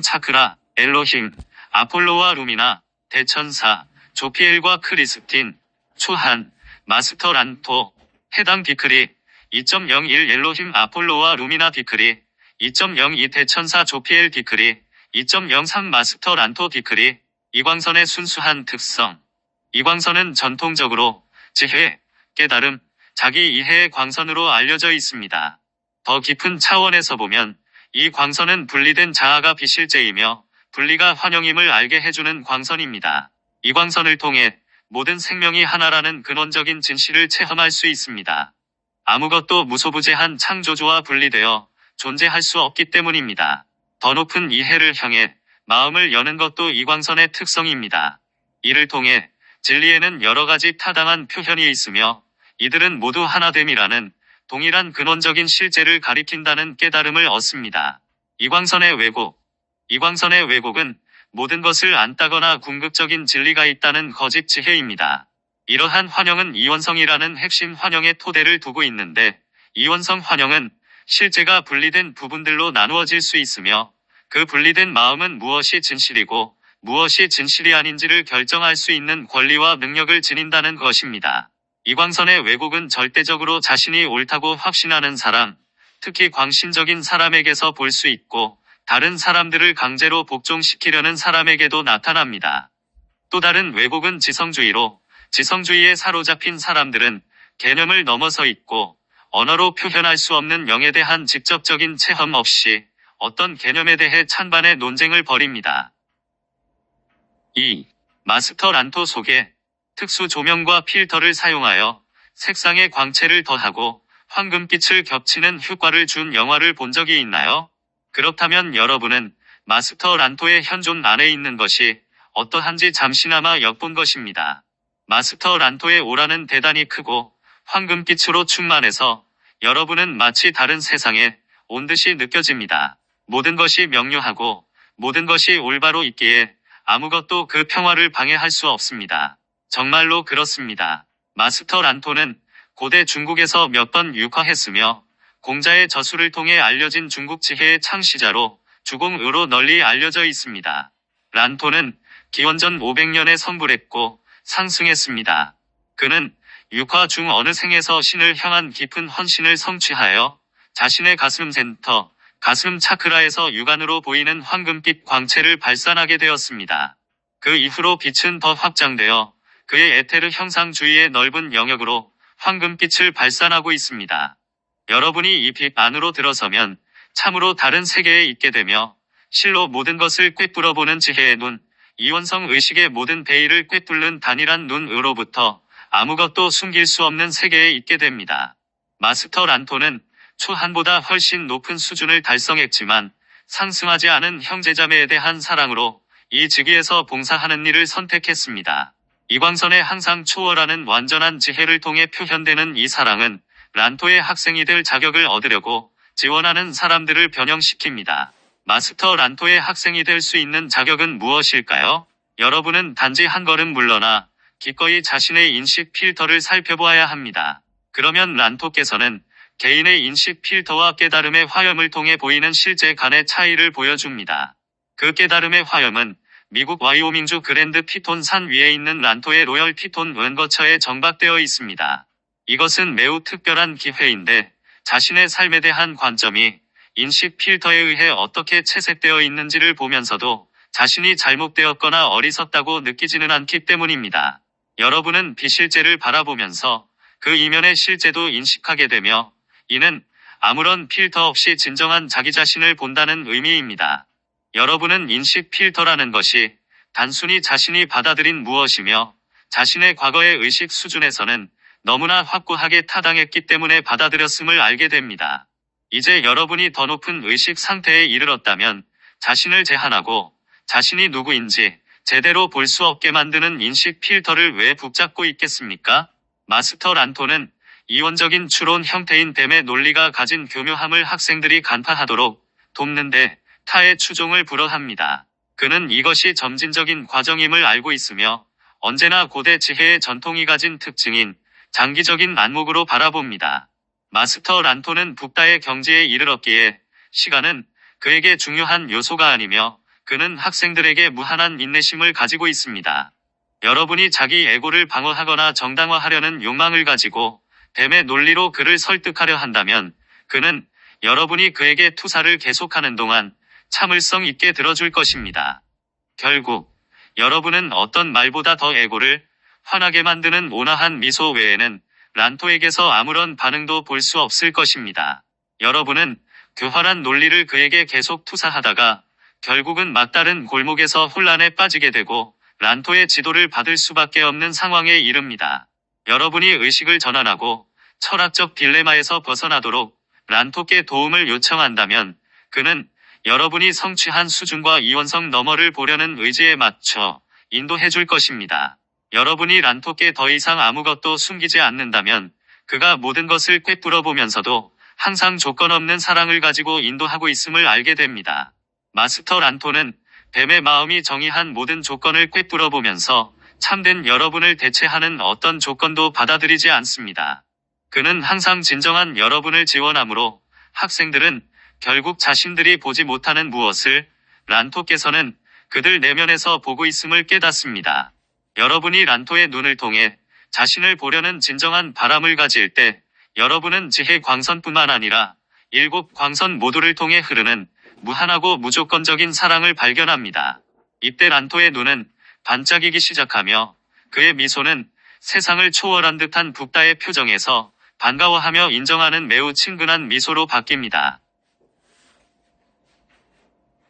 차크라, 엘로힘, 아폴로와 루미나, 대천사, 조피엘과 크리스틴, 초한, 마스터 란토, 해당 디크리, 2.01 엘로힘 아폴로와 루미나 디크리, 2.02 대천사 조피엘 디크리, 2.03 마스터 란토 디크리. 이광선의 순수한 특성. 이광선은 전통적으로 지혜, 깨달음, 자기 이해의 광선으로 알려져 있습니다. 더 깊은 차원에서 보면 이 광선은 분리된 자아가 비실제이며 분리가 환영임을 알게 해주는 광선입니다. 이 광선을 통해 모든 생명이 하나라는 근원적인 진실을 체험할 수 있습니다. 아무것도 무소부재한 창조주와 분리되어 존재할 수 없기 때문입니다. 더 높은 이해를 향해 마음을 여는 것도 이 광선의 특성입니다. 이를 통해 진리에는 여러 가지 타당한 표현이 있으며 이들은 모두 하나됨이라는 동일한 근원적인 실제를 가리킨다는 깨달음을 얻습니다. 이광선의 왜곡. 이광선의 왜곡은 모든 것을 안다거나 궁극적인 진리가 있다는 거짓 지혜입니다. 이러한 환영은 이원성이라는 핵심 환영의 토대를 두고 있는데 이원성 환영은 실제가 분리된 부분들로 나누어질 수 있으며 그 분리된 마음은 무엇이 진실이고 무엇이 진실이 아닌지를 결정할 수 있는 권리와 능력을 지닌다는 것입니다. 이광선의 왜곡은 절대적으로 자신이 옳다고 확신하는 사람, 특히 광신적인 사람에게서 볼 수 있고 다른 사람들을 강제로 복종시키려는 사람에게도 나타납니다. 또 다른 왜곡은 지성주의로, 지성주의에 사로잡힌 사람들은 개념을 넘어서 있고 언어로 표현할 수 없는 영에 대한 직접적인 체험 없이 어떤 개념에 대해 찬반의 논쟁을 벌입니다. 2. 마스터 란토 속에 특수 조명과 필터를 사용하여 색상의 광채를 더하고 황금빛을 겹치는 효과를 준 영화를 본 적이 있나요? 그렇다면 여러분은 마스터 란토의 현존 안에 있는 것이 어떠한지 잠시나마 엿본 것입니다. 마스터 란토의 오라는 대단히 크고 황금빛으로 충만해서 여러분은 마치 다른 세상에 온 듯이 느껴집니다. 모든 것이 명료하고 모든 것이 올바로 있기에 아무것도 그 평화를 방해할 수 없습니다. 정말로 그렇습니다. 마스터 란토는 고대 중국에서 몇 번 육화했으며 공자의 저술을 통해 알려진 중국 지혜의 창시자로 주공으로 널리 알려져 있습니다. 란토는 기원전 500년에 성불했고 상승했습니다. 그는 육화 중 어느 생에서 신을 향한 깊은 헌신을 성취하여 자신의 가슴 센터, 가슴 차크라에서 육안으로 보이는 황금빛 광채를 발산하게 되었습니다. 그 이후로 빛은 더 확장되어 그의 에테르 형상주의의 넓은 영역으로 황금빛을 발산하고 있습니다. 여러분이 이 빛 안으로 들어서면 참으로 다른 세계에 있게 되며 실로 모든 것을 꿰뚫어보는 지혜의 눈, 이원성 의식의 모든 베일을 꿰뚫는 단일한 눈으로부터 아무것도 숨길 수 없는 세계에 있게 됩니다. 마스터 란토는 초한보다 훨씬 높은 수준을 달성했지만 상승하지 않은 형제자매에 대한 사랑으로 이 직위에서 봉사하는 일을 선택했습니다. 이광선의 항상 초월하는 완전한 지혜를 통해 표현되는 이 사랑은 란토의 학생이 될 자격을 얻으려고 지원하는 사람들을 변형시킵니다. 마스터 란토의 학생이 될 수 있는 자격은 무엇일까요? 여러분은 단지 한 걸음 물러나 기꺼이 자신의 인식 필터를 살펴보아야 합니다. 그러면 란토께서는 개인의 인식 필터와 깨달음의 화염을 통해 보이는 실제 간의 차이를 보여줍니다. 그 깨달음의 화염은 미국 와이오밍주 그랜드 피톤 산 위에 있는 란토의 로열 피톤 은거처에 정박되어 있습니다. 이것은 매우 특별한 기회인데 자신의 삶에 대한 관점이 인식 필터에 의해 어떻게 채색되어 있는지를 보면서도 자신이 잘못되었거나 어리석다고 느끼지는 않기 때문입니다. 여러분은 비실제를 바라보면서 그 이면의 실제도 인식하게 되며 이는 아무런 필터 없이 진정한 자기 자신을 본다는 의미입니다. 여러분은 인식 필터라는 것이 단순히 자신이 받아들인 무엇이며 자신의 과거의 의식 수준에서는 너무나 확고하게 타당했기 때문에 받아들였음을 알게 됩니다. 이제 여러분이 더 높은 의식 상태에 이르렀다면 자신을 제한하고 자신이 누구인지 제대로 볼 수 없게 만드는 인식 필터를 왜 붙잡고 있겠습니까? 마스터 란토는 이원적인 추론 형태인 뱀의 논리가 가진 교묘함을 학생들이 간파하도록 돕는데 타의 추종을 불허합니다. 그는 이것이 점진적인 과정임을 알고 있으며 언제나 고대 지혜의 전통이 가진 특징인 장기적인 안목으로 바라봅니다. 마스터 란토는 북다의 경지에 이르렀기에 시간은 그에게 중요한 요소가 아니며 그는 학생들에게 무한한 인내심을 가지고 있습니다. 여러분이 자기 에고를 방어하거나 정당화하려는 욕망을 가지고 뱀의 논리로 그를 설득하려 한다면 그는 여러분이 그에게 투사를 계속하는 동안 참을성 있게 들어줄 것입니다. 결국 여러분은 어떤 말보다 더 에고를 화나게 만드는 온화한 미소 외에는 란토에게서 아무런 반응도 볼 수 없을 것입니다. 여러분은 교활한 논리를 그에게 계속 투사하다가 결국은 막다른 골목에서 혼란에 빠지게 되고 란토의 지도를 받을 수밖에 없는 상황에 이릅니다. 여러분이 의식을 전환하고 철학적 딜레마에서 벗어나도록 란토께 도움을 요청한다면 그는 여러분이 성취한 수준과 이원성 너머를 보려는 의지에 맞춰 인도해 줄 것입니다. 여러분이 란토께 더 이상 아무것도 숨기지 않는다면 그가 모든 것을 꿰뚫어 보면서도 항상 조건 없는 사랑을 가지고 인도하고 있음을 알게 됩니다. 마스터 란토는 뱀의 마음이 정의한 모든 조건을 꿰뚫어 보면서 참된 여러분을 대체하는 어떤 조건도 받아들이지 않습니다. 그는 항상 진정한 여러분을 지원하므로 학생들은 결국 자신들이 보지 못하는 무엇을 란토께서는 그들 내면에서 보고 있음을 깨닫습니다. 여러분이 란토의 눈을 통해 자신을 보려는 진정한 바람을 가질 때 여러분은 지혜 광선뿐만 아니라 7 광선 모두를 통해 흐르는 무한하고 무조건적인 사랑을 발견합니다. 이때 란토의 눈은 반짝이기 시작하며 그의 미소는 세상을 초월한 듯한 붓다의 표정에서 반가워하며 인정하는 매우 친근한 미소로 바뀝니다.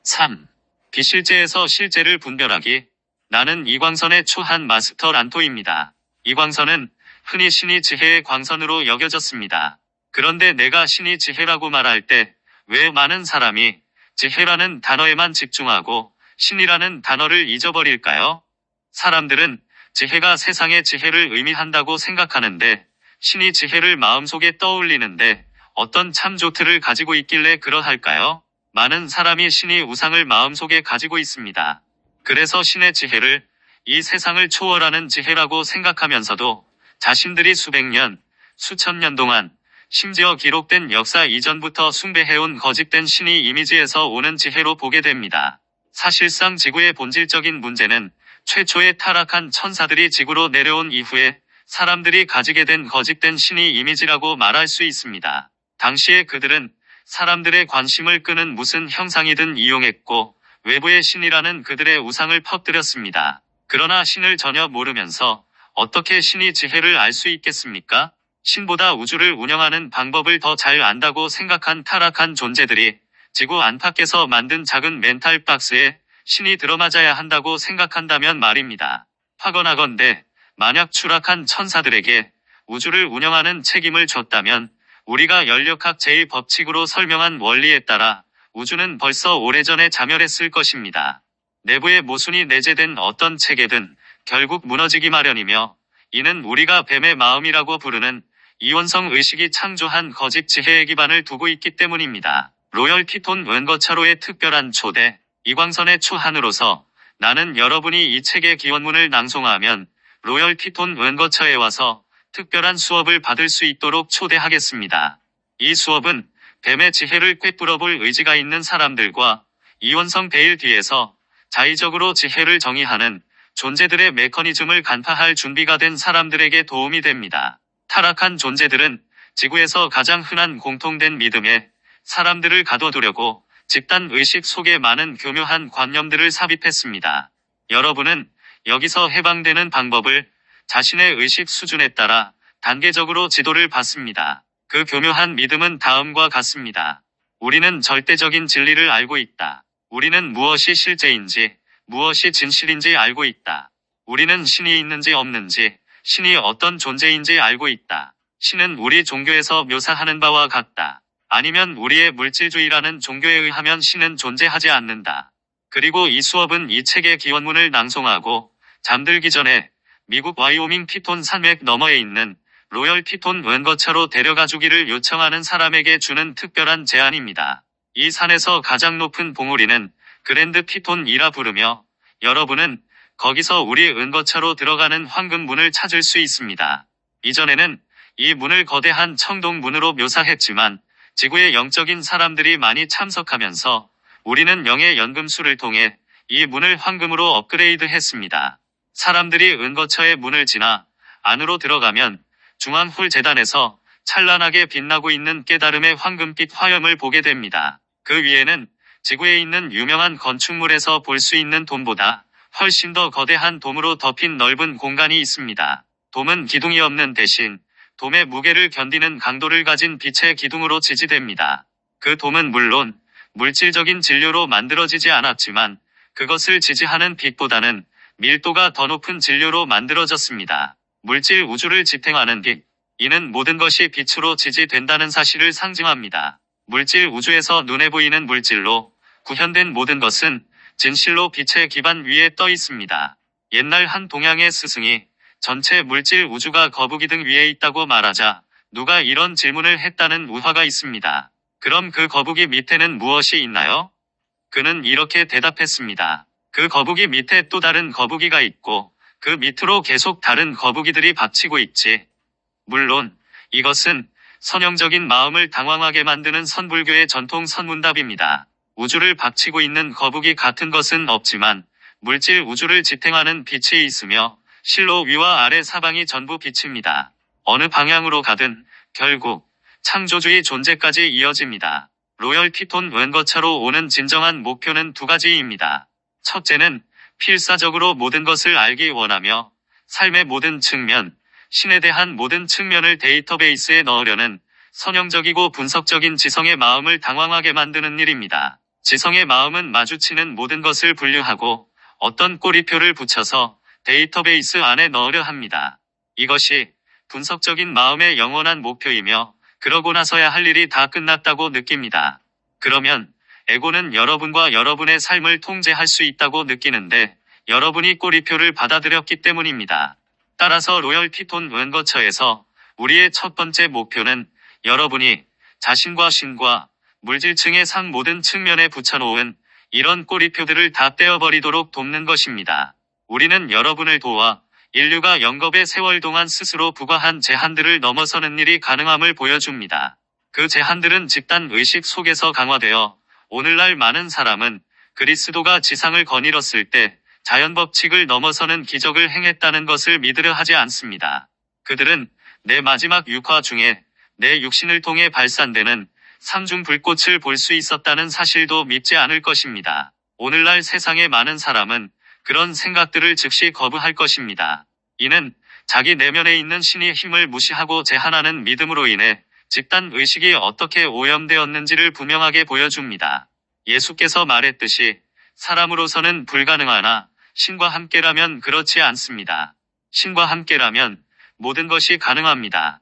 3. 비실제에서 실제를 분별하기. 나는 이광선의 초한 마스터 란토입니다. 이광선은 흔히 신이 지혜의 광선으로 여겨졌습니다. 그런데 내가 신이 지혜라고 말할 때 왜 많은 사람이 지혜라는 단어에만 집중하고 신이라는 단어를 잊어버릴까요? 사람들은 지혜가 세상의 지혜를 의미한다고 생각하는데 신이 지혜를 마음속에 떠올리는데 어떤 참 조트를 가지고 있길래 그러할까요? 많은 사람이 신이 우상을 마음속에 가지고 있습니다. 그래서 신의 지혜를 이 세상을 초월하는 지혜라고 생각하면서도 자신들이 수백 년, 수천 년 동안 심지어 기록된 역사 이전부터 숭배해온 거짓된 신이 이미지에서 오는 지혜로 보게 됩니다. 사실상 지구의 본질적인 문제는 최초의 타락한 천사들이 지구로 내려온 이후에 사람들이 가지게 된 거짓된 신이 이미지라고 말할 수 있습니다. 당시에 그들은 사람들의 관심을 끄는 무슨 형상이든 이용했고 외부의 신이라는 그들의 우상을 퍼뜨렸습니다. 그러나 신을 전혀 모르면서 어떻게 신이 지혜를 알 수 있겠습니까? 신보다 우주를 운영하는 방법을 더 잘 안다고 생각한 타락한 존재들이 지구 안팎에서 만든 작은 멘탈 박스에 신이 들어맞아야 한다고 생각한다면 말입니다. 하거나건대 만약 추락한 천사들에게 우주를 운영하는 책임을 줬다면 우리가 연력학 제1법칙으로 설명한 원리에 따라 우주는 벌써 오래전에 자멸했을 것입니다. 내부에 모순이 내재된 어떤 체계든 결국 무너지기 마련이며 이는 우리가 뱀의 마음이라고 부르는 이원성 의식이 창조한 거짓 지혜의 기반을 두고 있기 때문입니다. 로열 티톤 웬거차로의 특별한 초대, 이광선의 초한으로서 나는 여러분이 이 책의 기원문을 낭송하면 로열 티톤 웬거차에 와서 특별한 수업을 받을 수 있도록 초대하겠습니다. 이 수업은 뱀의 지혜를 꿰뚫어볼 의지가 있는 사람들과 이원성 베일 뒤에서 자의적으로 지혜를 정의하는 존재들의 메커니즘을 간파할 준비가 된 사람들에게 도움이 됩니다. 타락한 존재들은 지구에서 가장 흔한 공통된 믿음에 사람들을 가둬두려고 집단 의식 속에 많은 교묘한 관념들을 삽입했습니다. 여러분은 여기서 해방되는 방법을 자신의 의식 수준에 따라 단계적으로 지도를 받습니다. 그 교묘한 믿음은 다음과 같습니다. 우리는 절대적인 진리를 알고 있다. 우리는 무엇이 실제인지, 무엇이 진실인지 알고 있다. 우리는 신이 있는지 없는지, 신이 어떤 존재인지 알고 있다. 신은 우리 종교에서 묘사하는 바와 같다. 아니면 우리의 물질주의라는 종교에 의하면 신은 존재하지 않는다. 그리고 이 수업은 이 책의 기원문을 낭송하고 잠들기 전에 미국 와이오밍 피톤 산맥 너머에 있는 로열 티톤 웬거차로 데려가주기를 요청하는 사람에게 주는 특별한 제안입니다. 이 산에서 가장 높은 봉우리는 그랜드 피톤이라 부르며 여러분은 거기서 우리 은거차로 들어가는 황금문을 찾을 수 있습니다. 이전에는 이 문을 거대한 청동문으로 묘사했지만 지구의 영적인 사람들이 많이 참석하면서 우리는 영의 연금술을 통해 이 문을 황금으로 업그레이드했습니다. 사람들이 은거처의 문을 지나 안으로 들어가면 중앙홀 재단에서 찬란하게 빛나고 있는 깨달음의 황금빛 화염을 보게 됩니다. 그 위에는 지구에 있는 유명한 건축물에서 볼 수 있는 돔보다 훨씬 더 거대한 돔으로 덮인 넓은 공간이 있습니다. 돔은 기둥이 없는 대신 돔의 무게를 견디는 강도를 가진 빛의 기둥으로 지지됩니다. 그 돔은 물론 물질적인 진료로 만들어지지 않았지만 그것을 지지하는 빛보다는 밀도가 더 높은 진료로 만들어졌습니다. 물질 우주를 지탱하는 빛. 이는 모든 것이 빛으로 지지된다는 사실을 상징합니다. 물질 우주에서 눈에 보이는 물질로 구현된 모든 것은 진실로 빛의 기반 위에 떠 있습니다. 옛날 한 동양의 스승이 전체 물질 우주가 거북이 등 위에 있다고 말하자 누가 이런 질문을 했다는 우화가 있습니다. 그럼 그 거북이 밑에는 무엇이 있나요? 그는 이렇게 대답했습니다. 그 거북이 밑에 또 다른 거북이가 있고 그 밑으로 계속 다른 거북이들이 박치고 있지. 물론 이것은 선형적인 마음을 당황하게 만드는 선불교의 전통 선문답입니다. 우주를 박치고 있는 거북이 같은 것은 없지만 물질 우주를 지탱하는 빛이 있으며 실로 위와 아래 사방이 전부 빛입니다. 어느 방향으로 가든 결국 창조주의 존재까지 이어집니다. 로열 피톤 웬거차로 오는 진정한 목표는 두 가지입니다. 첫째는 필사적으로 모든 것을 알기 원하며 삶의 모든 측면, 신에 대한 모든 측면을 데이터베이스에 넣으려는 선형적이고 분석적인 지성의 마음을 당황하게 만드는 일입니다. 지성의 마음은 마주치는 모든 것을 분류하고 어떤 꼬리표를 붙여서 데이터베이스 안에 넣으려 합니다. 이것이 분석적인 마음의 영원한 목표이며 그러고 나서야 할 일이 다 끝났다고 느낍니다. 그러면 에고는 여러분과 여러분의 삶을 통제할 수 있다고 느끼는데 여러분이 꼬리표를 받아들였기 때문입니다. 따라서 로열 피톤 웬거처에서 우리의 첫 번째 목표는 여러분이 자신과 신과 물질층의 상 모든 측면에 붙여놓은 이런 꼬리표들을 다 떼어버리도록 돕는 것입니다. 우리는 여러분을 도와 인류가 영겁의 세월 동안 스스로 부과한 제한들을 넘어서는 일이 가능함을 보여줍니다. 그 제한들은 집단 의식 속에서 강화되어 오늘날 많은 사람은 그리스도가 지상을 거닐었을 때 자연법칙을 넘어서는 기적을 행했다는 것을 믿으려 하지 않습니다. 그들은 내 마지막 육화 중에 내 육신을 통해 발산되는 삼중 불꽃을 볼 수 있었다는 사실도 믿지 않을 것입니다. 오늘날 세상의 많은 사람은 그런 생각들을 즉시 거부할 것입니다. 이는 자기 내면에 있는 신의 힘을 무시하고 제한하는 믿음으로 인해 집단 의식이 어떻게 오염되었는지를 분명하게 보여줍니다. 예수께서 말했듯이 사람으로서는 불가능하나 신과 함께라면 그렇지 않습니다. 신과 함께라면 모든 것이 가능합니다.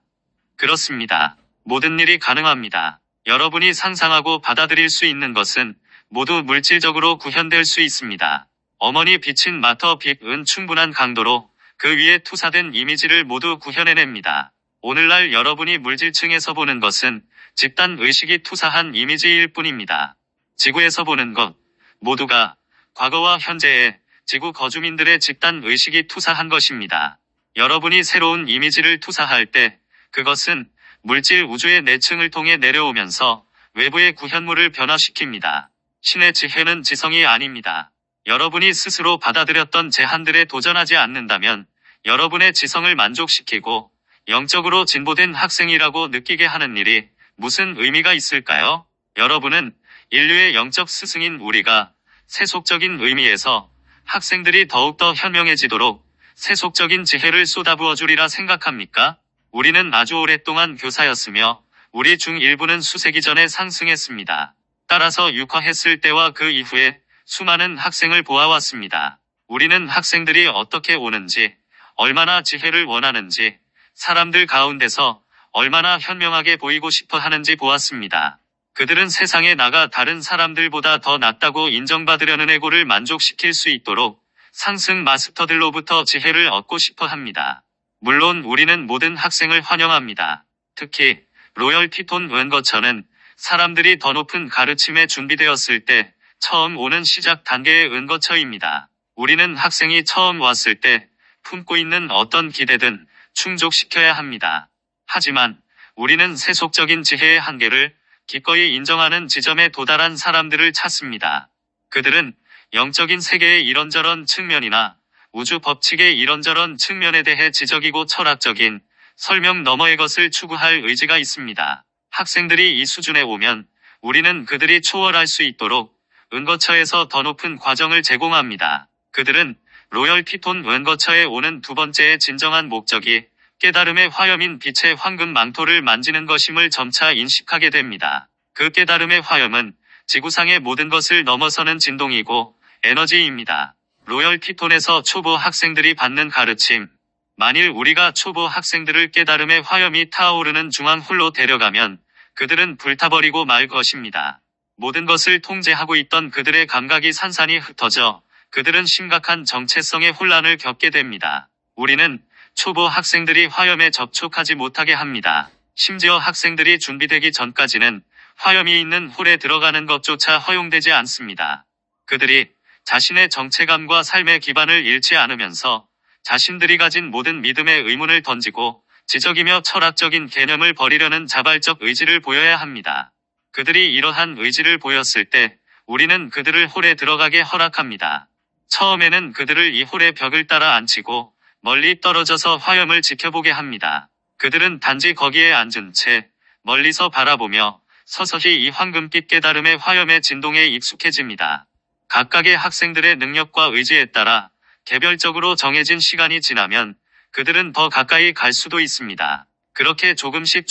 그렇습니다. 모든 일이 가능합니다. 여러분이 상상하고 받아들일 수 있는 것은 모두 물질적으로 구현될 수 있습니다. 어머니 빛인 마터 빛은 충분한 강도로 그 위에 투사된 이미지를 모두 구현해냅니다. 오늘날 여러분이 물질층에서 보는 것은 집단 의식이 투사한 이미지일 뿐입니다. 지구에서 보는 것 모두가 과거와 현재의 지구 거주민들의 집단 의식이 투사한 것입니다. 여러분이 새로운 이미지를 투사할 때 그것은 물질 우주의 내층을 통해 내려오면서 외부의 구현물을 변화시킵니다. 신의 지혜는 지성이 아닙니다. 여러분이 스스로 받아들였던 제한들에 도전하지 않는다면 여러분의 지성을 만족시키고 영적으로 진보된 학생이라고 느끼게 하는 일이 무슨 의미가 있을까요? 여러분은 인류의 영적 스승인 우리가 세속적인 의미에서 학생들이 더욱더 현명해지도록 세속적인 지혜를 쏟아부어 주리라 생각합니까? 우리는 아주 오랫동안 교사였으며 우리 중 일부는 수세기 전에 상승했습니다. 따라서 육화했을 때와 그 이후에 수많은 학생을 보아왔습니다. 우리는 학생들이 어떻게 오는지, 얼마나 지혜를 원하는지, 사람들 가운데서 얼마나 현명하게 보이고 싶어 하는지 보았습니다. 그들은 세상에 나가 다른 사람들보다 더 낫다고 인정받으려는 에고를 만족시킬 수 있도록 상승 마스터들로부터 지혜를 얻고 싶어 합니다. 물론 우리는 모든 학생을 환영합니다. 특히 로열 피톤 웬거처는 사람들이 더 높은 가르침에 준비되었을 때 처음 오는 시작 단계의 은거처입니다. 우리는 학생이 처음 왔을 때 품고 있는 어떤 기대든 충족시켜야 합니다. 하지만 우리는 세속적인 지혜의 한계를 기꺼이 인정하는 지점에 도달한 사람들을 찾습니다. 그들은 영적인 세계의 이런저런 측면이나 우주 법칙의 이런저런 측면에 대해 지적이고 철학적인 설명 너머의 것을 추구할 의지가 있습니다. 학생들이 이 수준에 오면 우리는 그들이 초월할 수 있도록 은거처에서 더 높은 과정을 제공합니다. 그들은 로열 티톤 은거처에 오는 두 번째의 진정한 목적이 깨달음의 화염인 빛의 황금 망토를 만지는 것임을 점차 인식하게 됩니다. 그 깨달음의 화염은 지구상의 모든 것을 넘어서는 진동이고 에너지입니다. 로열 티톤에서 초보 학생들이 받는 가르침. 만일 우리가 초보 학생들을 깨달음의 화염이 타오르는 중앙홀로 데려가면 그들은 불타버리고 말 것입니다. 모든 것을 통제하고 있던 그들의 감각이 산산이 흩어져 그들은 심각한 정체성의 혼란을 겪게 됩니다. 우리는 초보 학생들이 화염에 접촉하지 못하게 합니다. 심지어 학생들이 준비되기 전까지는 화염이 있는 홀에 들어가는 것조차 허용되지 않습니다. 그들이 자신의 정체감과 삶의 기반을 잃지 않으면서 자신들이 가진 모든 믿음의 의문을 던지고 지적이며 철학적인 개념을 버리려는 자발적 의지를 보여야 합니다. 그들이 이러한 의지를 보였을 때 우리는 그들을 홀에 들어가게 허락합니다. 처음에는 그들을 이 홀의 벽을 따라 앉히고 멀리 떨어져서 화염을 지켜보게 합니다. 그들은 단지 거기에 앉은 채 멀리서 바라보며 서서히 이 황금빛 깨달음의 화염의 진동에 익숙해집니다. 각각의 학생들의 능력과 의지에 따라 개별적으로 정해진 시간이 지나면 그들은 더 가까이 갈 수도 있습니다. 그렇게 조금씩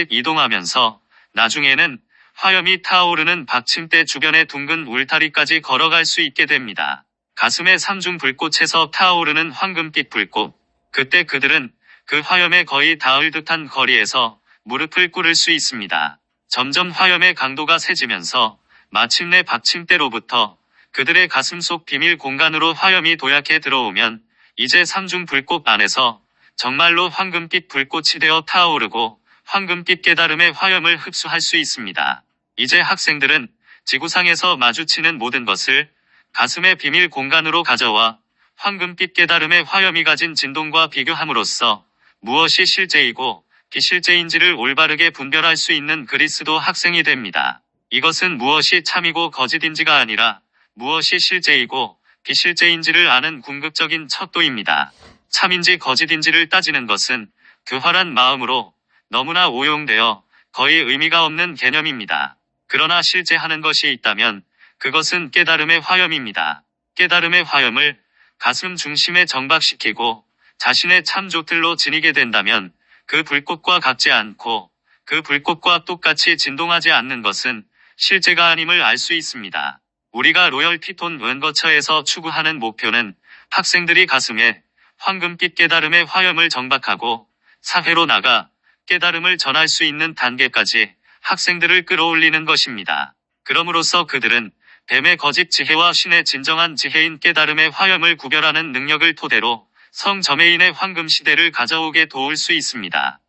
이동하면서 나중에는 화염이 타오르는 받침대 주변의 둥근 울타리까지 걸어갈 수 있게 됩니다. 가슴의 삼중 불꽃에서 타오르는 황금빛 불꽃. 그때 그들은 그 화염에 거의 닿을 듯한 거리에서 무릎을 꿇을 수 있습니다. 점점 화염의 강도가 세지면서 마침내 받침대로부터 그들의 가슴 속 비밀 공간으로 화염이 도약해 들어오면 이제 삼중 불꽃 안에서 정말로 황금빛 불꽃이 되어 타오르고 황금빛 깨달음의 화염을 흡수할 수 있습니다. 이제 학생들은 지구상에서 마주치는 모든 것을 가슴의 비밀 공간으로 가져와 황금빛 깨달음의 화염이 가진 진동과 비교함으로써 무엇이 실제이고 비실제인지를 올바르게 분별할 수 있는 그리스도 학생이 됩니다. 이것은 무엇이 참이고 거짓인지가 아니라 무엇이 실제이고 비실제인지를 아는 궁극적인 척도입니다. 참인지 거짓인지를 따지는 것은 교활한 마음으로 너무나 오용되어 거의 의미가 없는 개념입니다. 그러나 실제 하는 것이 있다면 그것은 깨달음의 화염입니다. 깨달음의 화염을 가슴 중심에 정박시키고 자신의 참 조틀로 지니게 된다면 그 불꽃과 같지 않고 그 불꽃과 똑같이 진동하지 않는 것은 실제가 아님을 알 수 있습니다. 우리가 로열 티톤 은거처에서 추구하는 목표는 학생들이 가슴에 황금빛 깨달음의 화염을 정박하고 사회로 나가 깨달음을 전할 수 있는 단계까지 학생들을 끌어올리는 것입니다. 그럼으로써 그들은 뱀의 거짓 지혜와 신의 진정한 지혜인 깨달음의 화염을 구별하는 능력을 토대로 성저메인의 황금 시대를 가져오게 도울 수 있습니다.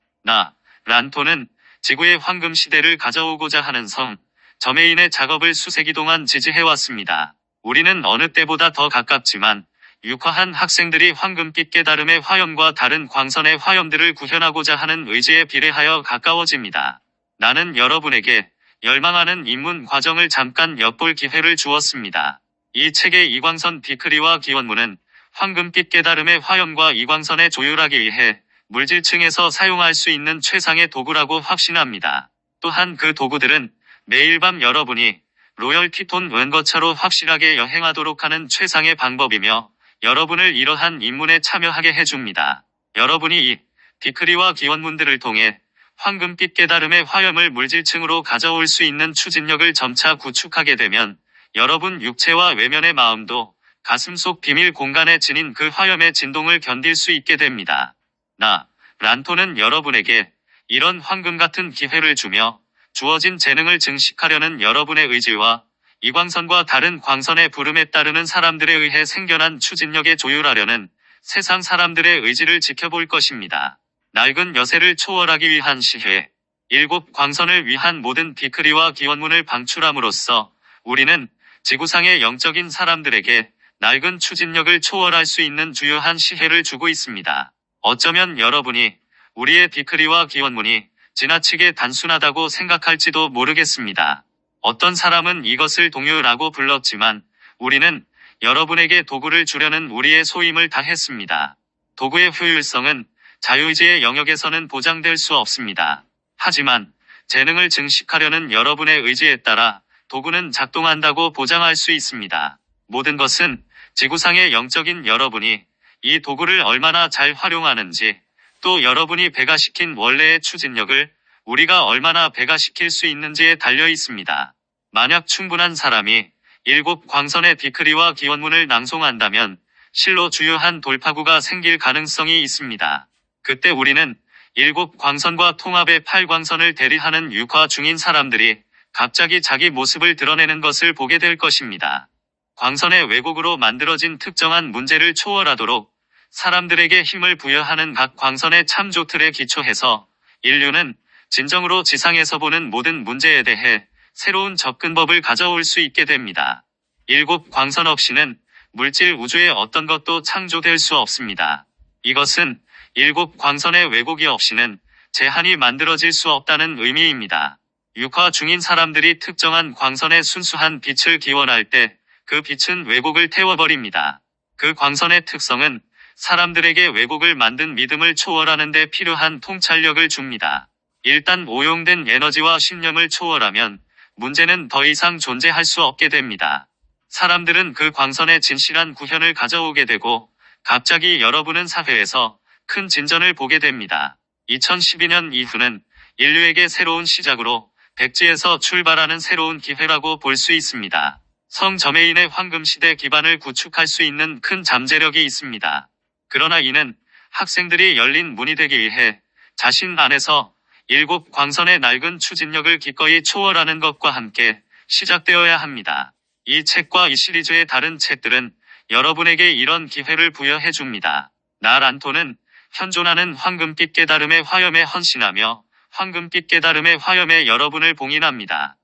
란토는 지구의 황금 시대를 가져오고자 하는 저메인의 작업을 수세기 동안 지지해왔습니다. 우리는 어느 때보다 더 가깝지만 육화한 학생들이 황금빛 깨달음의 화염과 다른 광선의 화염들을 구현하고자 하는 의지에 비례하여 가까워집니다. 나는 여러분에게 열망하는 입문 과정을 잠깐 엿볼 기회를 주었습니다. 이 책의 이광선 비크리와 기원문은 황금빛 깨달음의 화염과 이광선에 조율하기 위해 물질층에서 사용할 수 있는 최상의 도구라고 확신합니다. 또한 그 도구들은 매일 밤 여러분이 로열 티톤 은거처로 확실하게 여행하도록 하는 최상의 방법이며 여러분을 이러한 입문에 참여하게 해줍니다. 여러분이 이 비크리와 기원문들을 통해 황금빛 깨달음의 화염을 물질층으로 가져올 수 있는 추진력을 점차 구축하게 되면 여러분 육체와 외면의 마음도 가슴 속 비밀 공간에 지닌 그 화염의 진동을 견딜 수 있게 됩니다. 란토는 여러분에게 이런 황금 같은 기회를 주며 주어진 재능을 증식하려는 여러분의 의지와 이광선과 다른 광선의 부름에 따르는 사람들에 의해 생겨난 추진력에 조율하려는 세상 사람들의 의지를 지켜볼 것입니다. 낡은 여세를 초월하기 위한 시회, 7 광선을 위한 모든 비크리와 기원문을 방출함으로써 우리는 지구상의 영적인 사람들에게 낡은 추진력을 초월할 수 있는 주요한 시혜를 주고 있습니다. 어쩌면 여러분이 우리의 비크리와 기원문이 지나치게 단순하다고 생각할지도 모르겠습니다. 어떤 사람은 이것을 동요라고 불렀지만 우리는 여러분에게 도구를 주려는 우리의 소임을 다했습니다. 도구의 효율성은 자유의지의 영역에서는 보장될 수 없습니다. 하지만 재능을 증식하려는 여러분의 의지에 따라 도구는 작동한다고 보장할 수 있습니다. 모든 것은 지구상의 영적인 여러분이 이 도구를 얼마나 잘 활용하는지, 또 여러분이 배가시킨 원래의 추진력을 우리가 얼마나 배가시킬 수 있는지에 달려 있습니다. 만약 충분한 사람이 7 광선의 디크리와 기원문을 낭송한다면 실로 주요한 돌파구가 생길 가능성이 있습니다. 그때 우리는 7 광선과 통합의 8 광선을 대리하는 육화 중인 사람들이 갑자기 자기 모습을 드러내는 것을 보게 될 것입니다. 광선의 왜곡으로 만들어진 특정한 문제를 초월하도록 사람들에게 힘을 부여하는 각 광선의 참조 틀에 기초해서 인류는 진정으로 지상에서 보는 모든 문제에 대해 새로운 접근법을 가져올 수 있게 됩니다. 7 광선 없이는 물질 우주의 어떤 것도 창조될 수 없습니다. 이것은 7 광선의 왜곡이 없이는 제한이 만들어질 수 없다는 의미입니다. 육화 중인 사람들이 특정한 광선의 순수한 빛을 기원할 때 그 빛은 왜곡을 태워버립니다. 그 광선의 특성은 사람들에게 왜곡을 만든 믿음을 초월하는 데 필요한 통찰력을 줍니다. 일단 오용된 에너지와 신념을 초월하면 문제는 더 이상 존재할 수 없게 됩니다. 사람들은 그 광선의 진실한 구현을 가져오게 되고 갑자기 여러분은 사회에서 큰 진전을 보게 됩니다. 2012년 이후는 인류에게 새로운 시작으로 백지에서 출발하는 새로운 기회라고 볼 수 있습니다. 성저메인의 황금시대 기반을 구축할 수 있는 큰 잠재력이 있습니다. 그러나 이는 학생들이 열린 문이 되기 위해 자신 안에서 7 광선의 낡은 추진력을 기꺼이 초월하는 것과 함께 시작되어야 합니다. 이 책과 이 시리즈의 다른 책들은 여러분에게 이런 기회를 부여해 줍니다. 나 란토는 현존하는 황금빛 깨달음의 화염에 헌신하며 황금빛 깨달음의 화염에 여러분을 봉인합니다.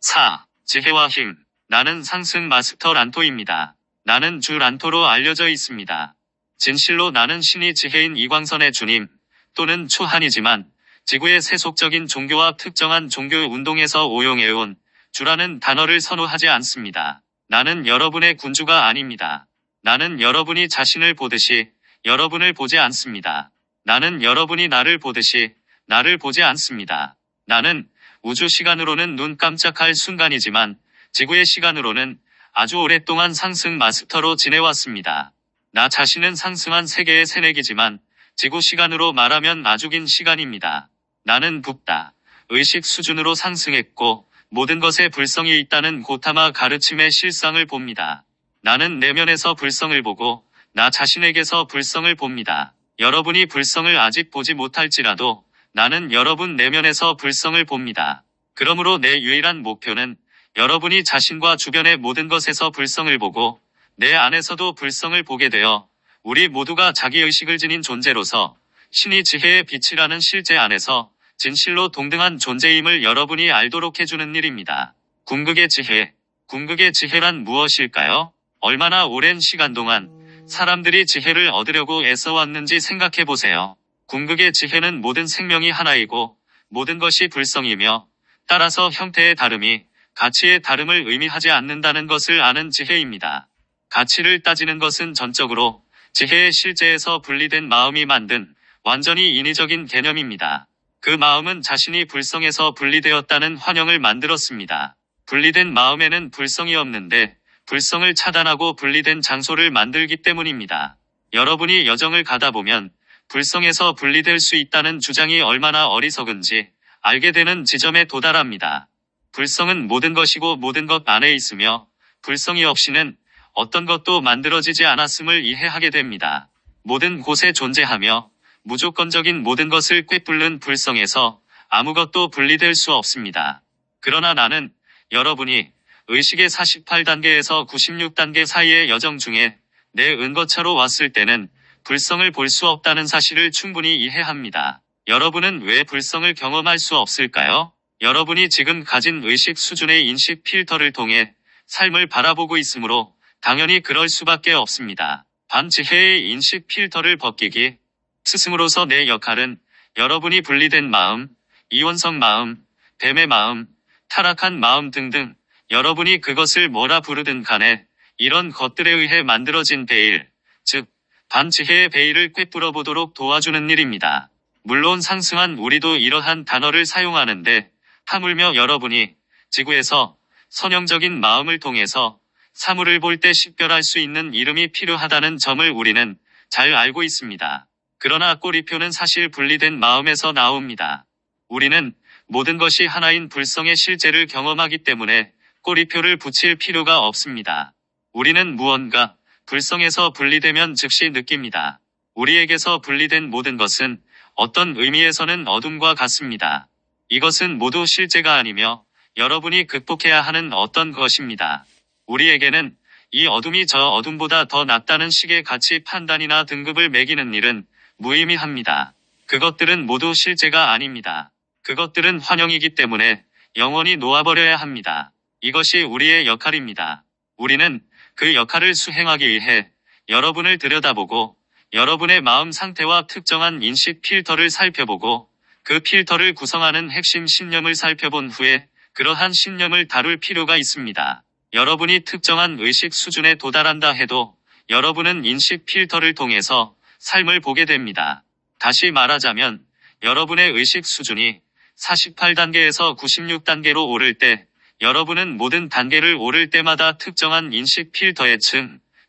4. 지혜와 힘. 나는 상승 마스터 란토입니다. 나는 주 란토로 알려져 있습니다. 진실로 나는 신이 지혜인 이광선의 주님, 또는 초한이지만 지구의 세속적인 종교와 특정한 종교 운동에서 오용해온 주라는 단어를 선호하지 않습니다. 나는 여러분의 군주가 아닙니다. 나는 여러분이 자신을 보듯이 여러분을 보지 않습니다. 나는 여러분이 나를 보듯이 나를 보지 않습니다. 나는 우주 시간으로는 눈 깜짝할 순간이지만 지구의 시간으로는 아주 오랫동안 상승 마스터로 지내왔습니다. 나 자신은 상승한 세계의 새내기지만 지구 시간으로 말하면 아주 긴 시간입니다. 나는 붓다. 의식 수준으로 상승했고 모든 것에 불성이 있다는 고타마 가르침의 실상을 봅니다. 나는 내면에서 불성을 보고 나 자신에게서 불성을 봅니다. 여러분이 불성을 아직 보지 못할지라도 나는 여러분 내면에서 불성을 봅니다. 그러므로 내 유일한 목표는 여러분이 자신과 주변의 모든 것에서 불성을 보고 내 안에서도 불성을 보게 되어 우리 모두가 자기의식을 지닌 존재로서 신이 지혜의 빛이라는 실제 안에서 진실로 동등한 존재임을 여러분이 알도록 해주는 일입니다. 궁극의 지혜. 궁극의 지혜란 무엇일까요? 얼마나 오랜 시간 동안 사람들이 지혜를 얻으려고 애써왔는지 생각해보세요. 궁극의 지혜는 모든 생명이 하나이고 모든 것이 불성이며 따라서 형태의 다름이 가치의 다름을 의미하지 않는다는 것을 아는 지혜입니다. 가치를 따지는 것은 전적으로 지혜의 실제에서 분리된 마음이 만든 완전히 인위적인 개념입니다. 그 마음은 자신이 불성에서 분리되었다는 환영을 만들었습니다. 분리된 마음에는 불성이 없는데 불성을 차단하고 분리된 장소를 만들기 때문입니다. 여러분이 여정을 가다 보면 불성에서 분리될 수 있다는 주장이 얼마나 어리석은지 알게 되는 지점에 도달합니다. 불성은 모든 것이고 모든 것 안에 있으며 불성이 없이는 어떤 것도 만들어지지 않았음을 이해하게 됩니다. 모든 곳에 존재하며 무조건적인 모든 것을 꿰뚫는 불성에서 아무것도 분리될 수 없습니다. 그러나 나는 여러분이 의식의 48단계에서 96단계 사이의 여정 중에 내 은거차로 왔을 때는 불성을 볼 수 없다는 사실을 충분히 이해합니다. 여러분은 왜 불성을 경험할 수 없을까요? 여러분이 지금 가진 의식 수준의 인식 필터를 통해 삶을 바라보고 있으므로 당연히 그럴 수밖에 없습니다. 반지혜의 인식 필터를 벗기기. 스승으로서 내 역할은 여러분이 분리된 마음, 이원성 마음, 뱀의 마음, 타락한 마음 등등 여러분이 그것을 뭐라 부르든 간에 이런 것들에 의해 만들어진 베일, 즉 반지혜의 베일을 꿰뚫어 보도록 도와주는 일입니다. 물론 상승한 우리도 이러한 단어를 사용하는데 하물며 여러분이 지구에서 선형적인 마음을 통해서 사물을 볼 때 식별할 수 있는 이름이 필요하다는 점을 우리는 잘 알고 있습니다. 그러나 꼬리표는 사실 분리된 마음에서 나옵니다. 우리는 모든 것이 하나인 불성의 실제를 경험하기 때문에 꼬리표를 붙일 필요가 없습니다. 우리는 무언가 불성에서 분리되면 즉시 느낍니다. 우리에게서 분리된 모든 것은 어떤 의미에서는 어둠과 같습니다. 이것은 모두 실제가 아니며 여러분이 극복해야 하는 어떤 것입니다. 우리에게는 이 어둠이 저 어둠보다 더 낫다는 식의 가치 판단이나 등급을 매기는 일은 무의미합니다. 그것들은 모두 실제가 아닙니다. 그것들은 환영이기 때문에 영원히 놓아버려야 합니다. 이것이 우리의 역할입니다. 우리는 그 역할을 수행하기 위해 여러분을 들여다보고 여러분의 마음 상태와 특정한 인식 필터를 살펴보고 그 필터를 구성하는 핵심 신념을 살펴본 후에 그러한 신념을 다룰 필요가 있습니다. 여러분이 특정한 의식 수준에 도달한다 해도 여러분은 인식 필터를 통해서 삶을 보게 됩니다. 다시 말하자면 여러분의 의식 수준이 48단계에서 96단계로 오를 때 여러분은 모든 단계를 오를 때마다 특정한 인식 필터의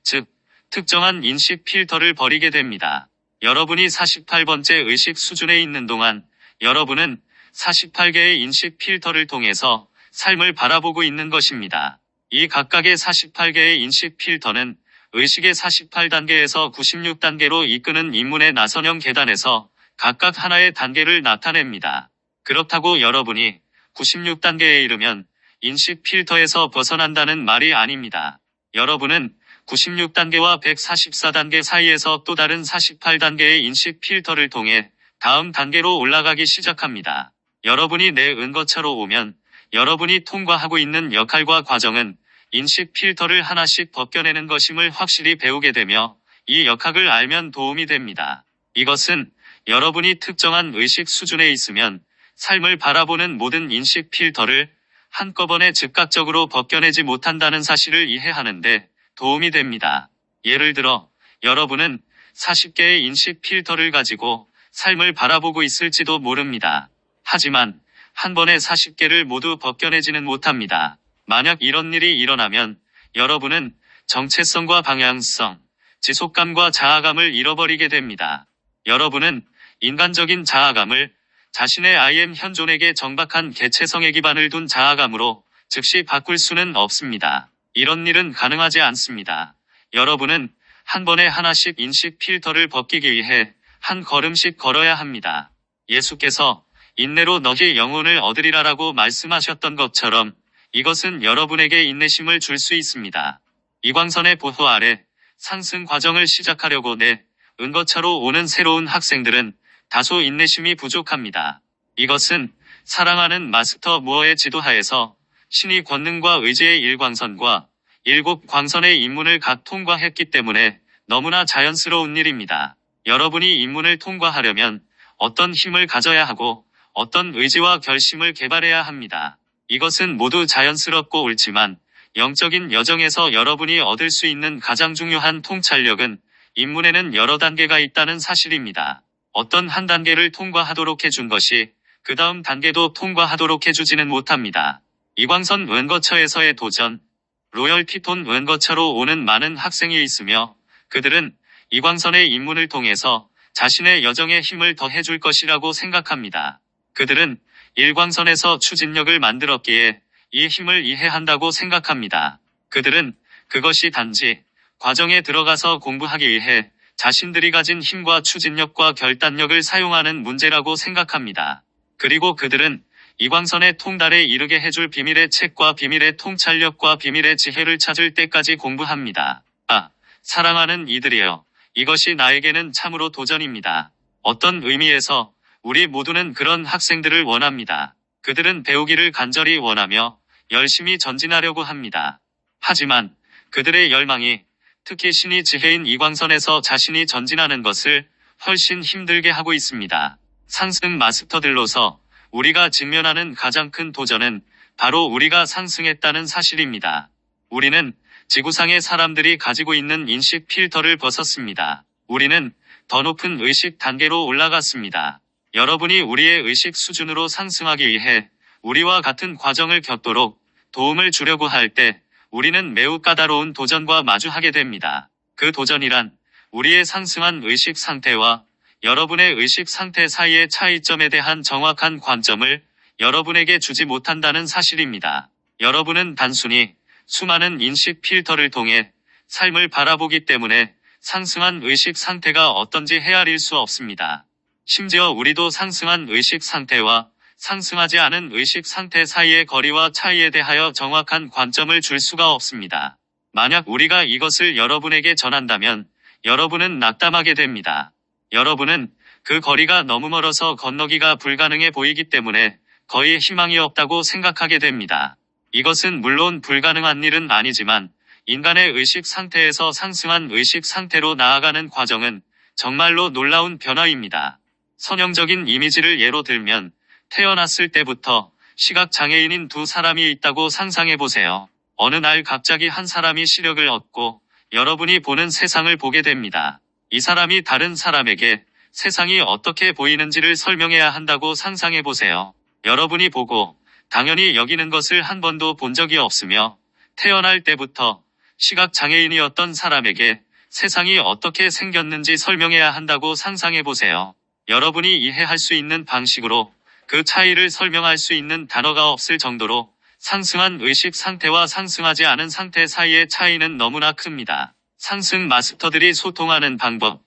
즉 특정한 인식 필터를 버리게 됩니다. 여러분이 48번째 의식 수준에 있는 동안 여러분은 48개의 인식 필터를 통해서 삶을 바라보고 있는 것입니다. 이 각각의 48개의 인식 필터는 의식의 48단계에서 96단계로 이끄는 인문의 나선형 계단에서 각각 하나의 단계를 나타냅니다. 그렇다고 여러분이 96단계에 이르면 인식 필터에서 벗어난다는 말이 아닙니다. 여러분은 96단계와 144단계 사이에서 또 다른 48단계의 인식 필터를 통해 다음 단계로 올라가기 시작합니다. 여러분이 내 은거차로 오면 여러분이 통과하고 있는 역할과 과정은 인식 필터를 하나씩 벗겨내는 것임을 확실히 배우게 되며 이 역학을 알면 도움이 됩니다. 이것은 여러분이 특정한 의식 수준에 있으면 삶을 바라보는 모든 인식 필터를 한꺼번에 즉각적으로 벗겨내지 못한다는 사실을 이해하는데 도움이 됩니다. 예를 들어 여러분은 40개의 인식 필터를 가지고 삶을 바라보고 있을지도 모릅니다. 하지만 한 번에 40개를 모두 벗겨내지는 못합니다. 만약 이런 일이 일어나면 여러분은 정체성과 방향성, 지속감과 자아감을 잃어버리게 됩니다. 여러분은 인간적인 자아감을 자신의 I am 현존에게 정박한 개체성의 기반을 둔 자아감으로 즉시 바꿀 수는 없습니다. 이런 일은 가능하지 않습니다. 여러분은 한 번에 하나씩 인식 필터를 벗기기 위해 한 걸음씩 걸어야 합니다. 예수께서 인내로 너희 영혼을 얻으리라라고 말씀하셨던 것처럼 이것은 여러분에게 인내심을 줄 수 있습니다. 이광선의 보호 아래 상승 과정을 시작하려고 내 은거차로 오는 새로운 학생들은 다소 인내심이 부족합니다. 이것은 사랑하는 마스터 무어의 지도하에서 신이 권능과 의지의 1광선과 7광선의 입문을 각 통과했기 때문에 너무나 자연스러운 일입니다. 여러분이 입문을 통과하려면 어떤 힘을 가져야 하고 어떤 의지와 결심을 개발해야 합니다. 이것은 모두 자연스럽고 옳지만 영적인 여정에서 여러분이 얻을 수 있는 가장 중요한 통찰력은 입문에는 여러 단계가 있다는 사실입니다. 어떤 한 단계를 통과하도록 해준 것이 그 다음 단계도 통과하도록 해주지는 못합니다. 이광선 은거처에서의 도전, 로열 피톤 은거처로 오는 많은 학생이 있으며 그들은 이광선의 입문을 통해서 자신의 여정에 힘을 더해줄 것이라고 생각합니다. 그들은 일광선에서 추진력을 만들었기에 이 힘을 이해한다고 생각합니다. 그들은 그것이 단지 과정에 들어가서 공부하기 위해 자신들이 가진 힘과 추진력과 결단력을 사용하는 문제라고 생각합니다. 그리고 그들은 이광선의 통달에 이르게 해줄 비밀의 책과 비밀의 통찰력과 비밀의 지혜를 찾을 때까지 공부합니다. 사랑하는 이들이여, 이것이 나에게는 참으로 도전입니다. 어떤 의미에서 우리 모두는 그런 학생들을 원합니다. 그들은 배우기를 간절히 원하며 열심히 전진하려고 합니다. 하지만 그들의 열망이 특히 신이 지혜인 이광선에서 자신이 전진하는 것을 훨씬 힘들게 하고 있습니다. 상승 마스터들로서 우리가 직면하는 가장 큰 도전은 바로 우리가 상승했다는 사실입니다. 우리는 지구상의 사람들이 가지고 있는 인식 필터를 벗었습니다. 우리는 더 높은 의식 단계로 올라갔습니다. 여러분이 우리의 의식 수준으로 상승하기 위해 우리와 같은 과정을 겪도록 도움을 주려고 할 때 우리는 매우 까다로운 도전과 마주하게 됩니다. 그 도전이란 우리의 상승한 의식 상태와 여러분의 의식 상태 사이의 차이점에 대한 정확한 관점을 여러분에게 주지 못한다는 사실입니다. 여러분은 단순히 수많은 인식 필터를 통해 삶을 바라보기 때문에 상승한 의식 상태가 어떤지 헤아릴 수 없습니다. 심지어 우리도 상승한 의식 상태와 상승하지 않은 의식 상태 사이의 거리와 차이에 대하여 정확한 관점을 줄 수가 없습니다. 만약 우리가 이것을 여러분에게 전한다면 여러분은 낙담하게 됩니다. 여러분은 그 거리가 너무 멀어서 건너기가 불가능해 보이기 때문에 거의 희망이 없다고 생각하게 됩니다. 이것은 물론 불가능한 일은 아니지만 인간의 의식 상태에서 상승한 의식 상태로 나아가는 과정은 정말로 놀라운 변화입니다. 선형적인 이미지를 예로 들면 태어났을 때부터 시각장애인인 두 사람이 있다고 상상해보세요. 어느 날 갑자기 한 사람이 시력을 얻고 여러분이 보는 세상을 보게 됩니다. 이 사람이 다른 사람에게 세상이 어떻게 보이는지를 설명해야 한다고 상상해보세요. 여러분이 보고 당연히 여기는 것을 한 번도 본 적이 없으며 태어날 때부터 시각장애인이었던 사람에게 세상이 어떻게 생겼는지 설명해야 한다고 상상해보세요. 여러분이 이해할 수 있는 방식으로 그 차이를 설명할 수 있는 단어가 없을 정도로 상승한 의식 상태와 상승하지 않은 상태 사이의 차이는 너무나 큽니다. 상승 마스터들이 소통하는 방법.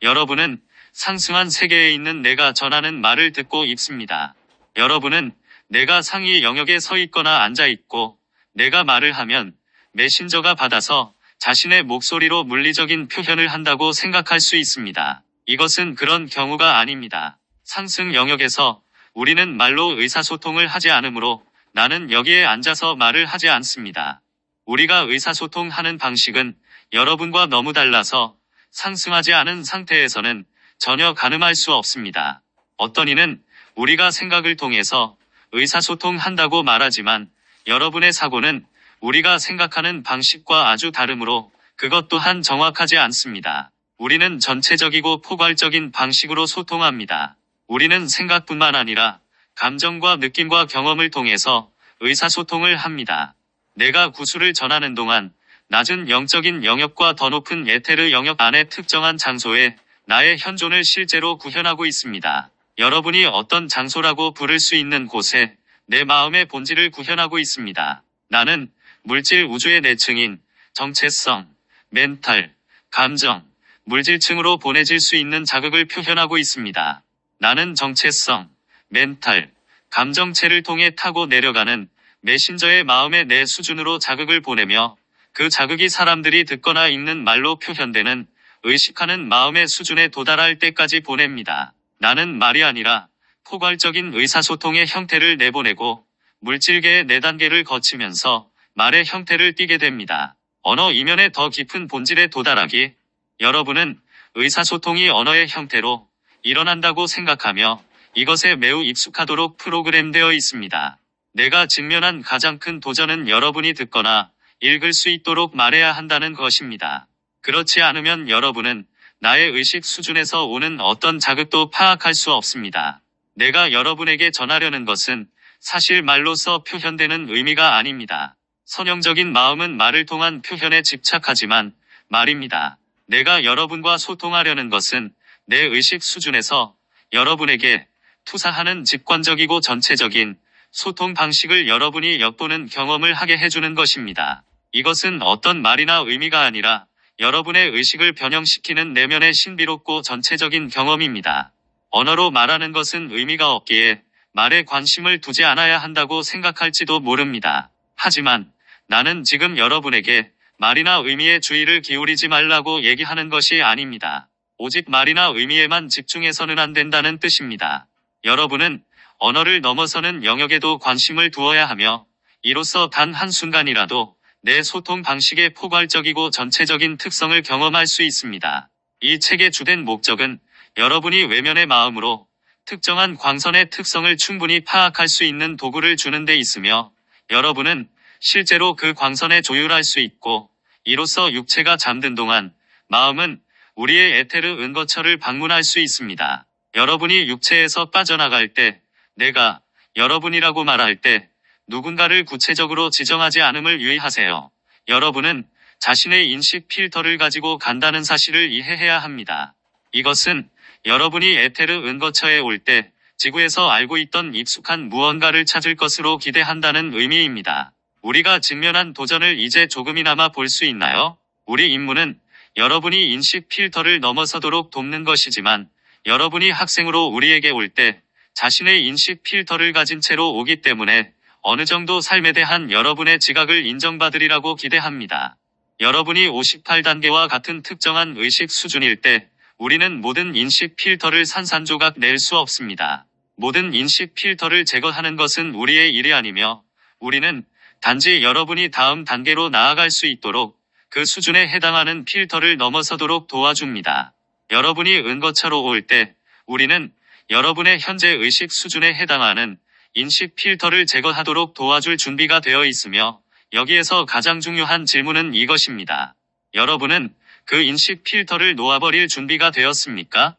여러분은 상승한 세계에 있는 내가 전하는 말을 듣고 있습니다. 여러분은 내가 상위 영역에 서 있거나 앉아 있고 내가 말을 하면 메신저가 받아서 자신의 목소리로 물리적인 표현을 한다고 생각할 수 있습니다. 이것은 그런 경우가 아닙니다. 상승 영역에서 우리는 말로 의사소통을 하지 않으므로 나는 여기에 앉아서 말을 하지 않습니다. 우리가 의사소통하는 방식은 여러분과 너무 달라서 상승하지 않은 상태에서는 전혀 가늠할 수 없습니다. 어떤 이는 우리가 생각을 통해서 의사소통한다고 말하지만 여러분의 사고는 우리가 생각하는 방식과 아주 다르므로 그것 또한 정확하지 않습니다. 우리는 전체적이고 포괄적인 방식으로 소통합니다. 우리는 생각뿐만 아니라 감정과 느낌과 경험을 통해서 의사소통을 합니다. 내가 구술을 전하는 동안 낮은 영적인 영역과 더 높은 에테르 영역 안의 특정한 장소에 나의 현존을 실제로 구현하고 있습니다. 여러분이 어떤 장소라고 부를 수 있는 곳에 내 마음의 본질을 구현하고 있습니다. 나는 물질 우주의 내층인 정체성, 멘탈, 감정, 물질층으로 보내질 수 있는 자극을 표현하고 있습니다. 나는 정체성, 멘탈, 감정체를 통해 타고 내려가는 메신저의 마음의 내 수준으로 자극을 보내며 그 자극이 사람들이 듣거나 읽는 말로 표현되는 의식하는 마음의 수준에 도달할 때까지 보냅니다. 나는 말이 아니라 포괄적인 의사소통의 형태를 내보내고 물질계의 4단계를 거치면서 말의 형태를 띠게 됩니다. 언어 이면의 더 깊은 본질에 도달하기. 여러분은 의사소통이 언어의 형태로 일어난다고 생각하며 이것에 매우 익숙하도록 프로그램되어 있습니다. 내가 직면한 가장 큰 도전은 여러분이 듣거나 읽을 수 있도록 말해야 한다는 것입니다. 그렇지 않으면 여러분은 나의 의식 수준에서 오는 어떤 자극도 파악할 수 없습니다. 내가 여러분에게 전하려는 것은 사실 말로써 표현되는 의미가 아닙니다. 선형적인 마음은 말을 통한 표현에 집착하지만 말입니다. 내가 여러분과 소통하려는 것은 내 의식 수준에서 여러분에게 투사하는 직관적이고 전체적인 소통 방식을 여러분이 엿보는 경험을 하게 해주는 것입니다. 이것은 어떤 말이나 의미가 아니라 여러분의 의식을 변형시키는 내면의 신비롭고 전체적인 경험입니다. 언어로 말하는 것은 의미가 없기에 말에 관심을 두지 않아야 한다고 생각할지도 모릅니다. 하지만 나는 지금 여러분에게 말이나 의미에 주의를 기울이지 말라고 얘기하는 것이 아닙니다. 오직 말이나 의미에만 집중해서는 안 된다는 뜻입니다. 여러분은 언어를 넘어서는 영역에도 관심을 두어야 하며 이로써 단 한순간이라도 내 소통 방식의 포괄적이고 전체적인 특성을 경험할 수 있습니다. 이 책의 주된 목적은 여러분이 외면의 마음으로 특정한 광선의 특성을 충분히 파악할 수 있는 도구를 주는 데 있으며 여러분은 실제로 그 광선에 조율할 수 있고, 이로써 육체가 잠든 동안 마음은 우리의 에테르 은거처를 방문할 수 있습니다. 여러분이 육체에서 빠져나갈 때, 내가 여러분이라고 말할 때 누군가를 구체적으로 지정하지 않음을 유의하세요. 여러분은 자신의 인식 필터를 가지고 간다는 사실을 이해해야 합니다. 이것은 여러분이 에테르 은거처에 올 때 지구에서 알고 있던 익숙한 무언가를 찾을 것으로 기대한다는 의미입니다. 우리가 직면한 도전을 이제 조금이나마 볼 수 있나요? 우리 임무는 여러분이 인식 필터를 넘어서도록 돕는 것이지만, 여러분이 학생으로 우리에게 올 때 자신의 인식 필터를 가진 채로 오기 때문에 어느 정도 삶에 대한 여러분의 지각을 인정받으리라고 기대합니다. 여러분이 58단계와 같은 특정한 의식 수준일 때 우리는 모든 인식 필터를 산산조각 낼 수 없습니다. 모든 인식 필터를 제거하는 것은 우리의 일이 아니며, 우리는 단지 여러분이 다음 단계로 나아갈 수 있도록 그 수준에 해당하는 필터를 넘어서도록 도와줍니다. 여러분이 은거처로 올 때 우리는 여러분의 현재 의식 수준에 해당하는 인식 필터를 제거하도록 도와줄 준비가 되어 있으며, 여기에서 가장 중요한 질문은 이것입니다. 여러분은 그 인식 필터를 놓아버릴 준비가 되었습니까?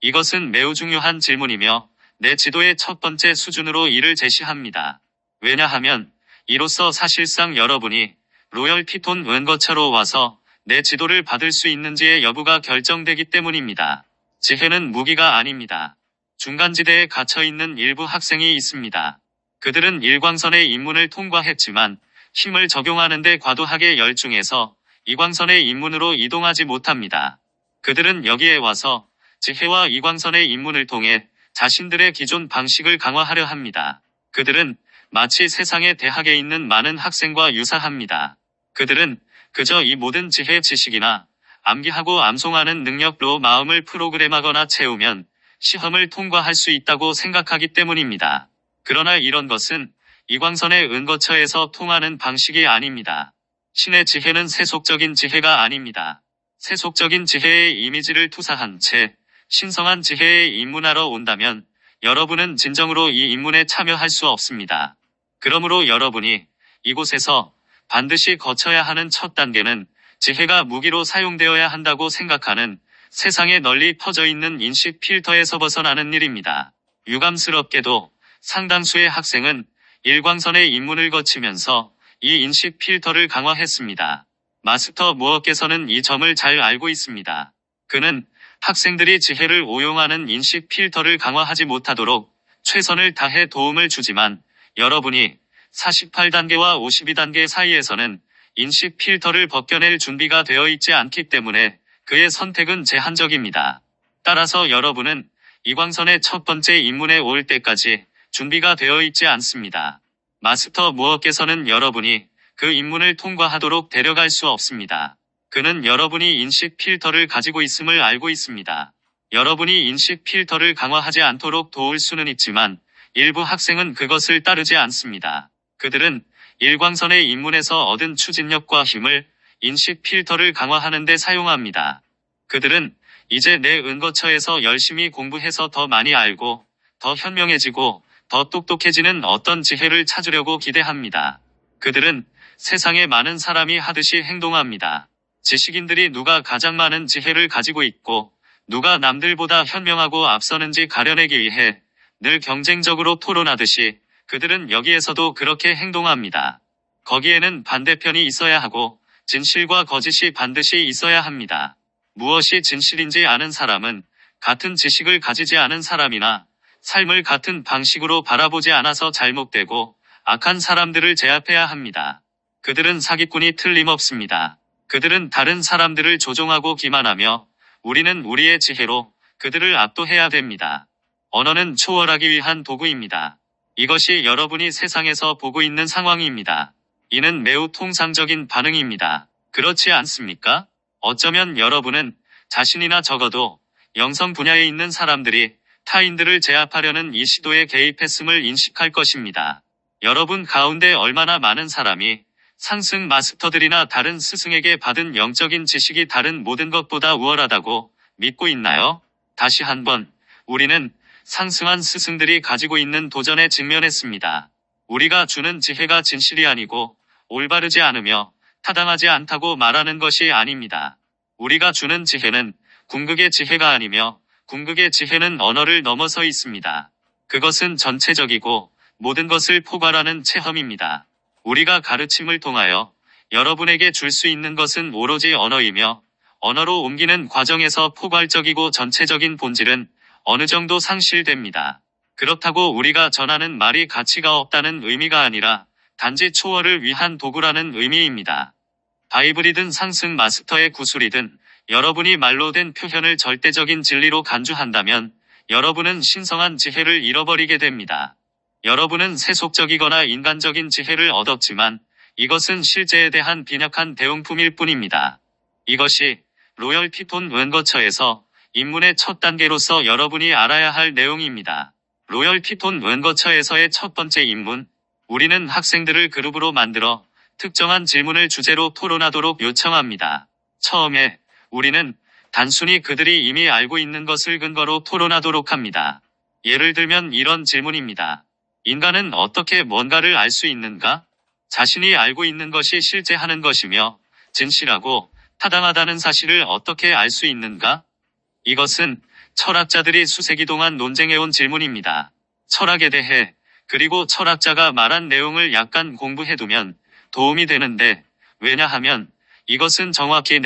이것은 매우 중요한 질문이며 내 지도의 첫 번째 수준으로 이를 제시합니다. 왜냐하면 이로써 사실상 여러분이 로열 피톤 은거처로 와서 내 지도를 받을 수 있는지의 여부가 결정되기 때문입니다. 지혜는 무기가 아닙니다. 중간지대에 갇혀있는 일부 학생이 있습니다. 그들은 일광선의 입문을 통과했지만 힘을 적용하는 데 과도하게 열중해서 이광선의 입문으로 이동하지 못합니다. 그들은 여기에 와서 지혜와 이광선의 입문을 통해 자신들의 기존 방식을 강화하려 합니다. 그들은 마치 세상의 대학에 있는 많은 학생과 유사합니다. 그들은 그저 이 모든 지혜 지식이나 암기하고 암송하는 능력로 마음을 프로그램하거나 채우면 시험을 통과할 수 있다고 생각하기 때문입니다. 그러나 이런 것은 이광선의 은거처에서 통하는 방식이 아닙니다. 신의 지혜는 세속적인 지혜가 아닙니다. 세속적인 지혜의 이미지를 투사한 채 신성한 지혜에 입문하러 온다면 여러분은 진정으로 이 입문에 참여할 수 없습니다. 그러므로 여러분이 이곳에서 반드시 거쳐야 하는 첫 단계는 지혜가 무기로 사용되어야 한다고 생각하는 세상에 널리 퍼져 있는 인식 필터에서 벗어나는 일입니다. 유감스럽게도 상당수의 학생은 일광선의 입문을 거치면서 이 인식 필터를 강화했습니다. 마스터 무어께서는 이 점을 잘 알고 있습니다. 그는 학생들이 지혜를 오용하는 인식 필터를 강화하지 못하도록 최선을 다해 도움을 주지만, 여러분이 48단계와 52단계 사이에서는 인식 필터를 벗겨낼 준비가 되어 있지 않기 때문에 그의 선택은 제한적입니다. 따라서 여러분은 이광선의 첫 번째 입문에 올 때까지 준비가 되어 있지 않습니다. 마스터 무어께서는 여러분이 그 입문을 통과하도록 데려갈 수 없습니다. 그는 여러분이 인식 필터를 가지고 있음을 알고 있습니다. 여러분이 인식 필터를 강화하지 않도록 도울 수는 있지만 일부 학생은 그것을 따르지 않습니다. 그들은 일광선의 입문에서 얻은 추진력과 힘을 인식 필터를 강화하는 데 사용합니다. 그들은 이제 내 은거처에서 열심히 공부해서 더 많이 알고 더 현명해지고 더 똑똑해지는 어떤 지혜를 찾으려고 기대합니다. 그들은 세상에 많은 사람이 하듯이 행동합니다. 지식인들이 누가 가장 많은 지혜를 가지고 있고 누가 남들보다 현명하고 앞서는지 가려내기 위해 늘 경쟁적으로 토론하듯이 그들은 여기에서도 그렇게 행동합니다. 거기에는 반대편이 있어야 하고 진실과 거짓이 반드시 있어야 합니다. 무엇이 진실인지 아는 사람은 같은 지식을 가지지 않은 사람이나 삶을 같은 방식으로 바라보지 않아서 잘못되고 악한 사람들을 제압해야 합니다. 그들은 사기꾼이 틀림없습니다. 그들은 다른 사람들을 조종하고 기만하며 우리는 우리의 지혜로 그들을 압도해야 됩니다. 언어는 초월하기 위한 도구입니다. 이것이 여러분이 세상에서 보고 있는 상황입니다. 이는 매우 통상적인 반응입니다. 그렇지 않습니까? 어쩌면 여러분은 자신이나 적어도 영성 분야에 있는 사람들이 타인들을 제압하려는 이 시도에 개입했음을 인식할 것입니다. 여러분 가운데 얼마나 많은 사람이 상승 마스터들이나 다른 스승에게 받은 영적인 지식이 다른 모든 것보다 우월하다고 믿고 있나요? 다시 한번, 우리는 상승한 스승들이 가지고 있는 도전에 직면했습니다. 우리가 주는 지혜가 진실이 아니고 올바르지 않으며 타당하지 않다고 말하는 것이 아닙니다. 우리가 주는 지혜는 궁극의 지혜가 아니며 궁극의 지혜는 언어를 넘어서 있습니다. 그것은 전체적이고 모든 것을 포괄하는 체험입니다. 우리가 가르침을 통하여 여러분에게 줄 수 있는 것은 오로지 언어이며 언어로 옮기는 과정에서 포괄적이고 전체적인 본질은 어느 정도 상실됩니다. 그렇다고 우리가 전하는 말이 가치가 없다는 의미가 아니라 단지 초월을 위한 도구라는 의미입니다. 바이블이든 상승 마스터의 구술이든 여러분이 말로 된 표현을 절대적인 진리로 간주한다면 여러분은 신성한 지혜를 잃어버리게 됩니다. 여러분은 세속적이거나 인간적인 지혜를 얻었지만 이것은 실제에 대한 빈약한 대용품일 뿐입니다. 이것이 로열 피톤 은거처에서 입문의 첫 단계로서 여러분이 알아야 할 내용입니다. 로열 피톤 은거처에서의 첫 번째 입문, 우리는 학생들을 그룹으로 만들어 특정한 질문을 주제로 토론하도록 요청합니다. 처음에 우리는 단순히 그들이 이미 알고 있는 것을 근거로 토론하도록 합니다. 예를 들면 이런 질문입니다. 인간은 어떻게 뭔가를 알 수 있는가? 자신이 알고 있는 것이 실제 하는 것이며 진실하고 타당하다는 사실을 어떻게 알 수 있는가? 이것은 철학자들이 수세기 동안 논쟁해온 질문입니다. 철학에 대해 그리고 철학자가 말한 내용을 약간 공부해두면 도움이 되는데 왜냐하면 이것은 정확히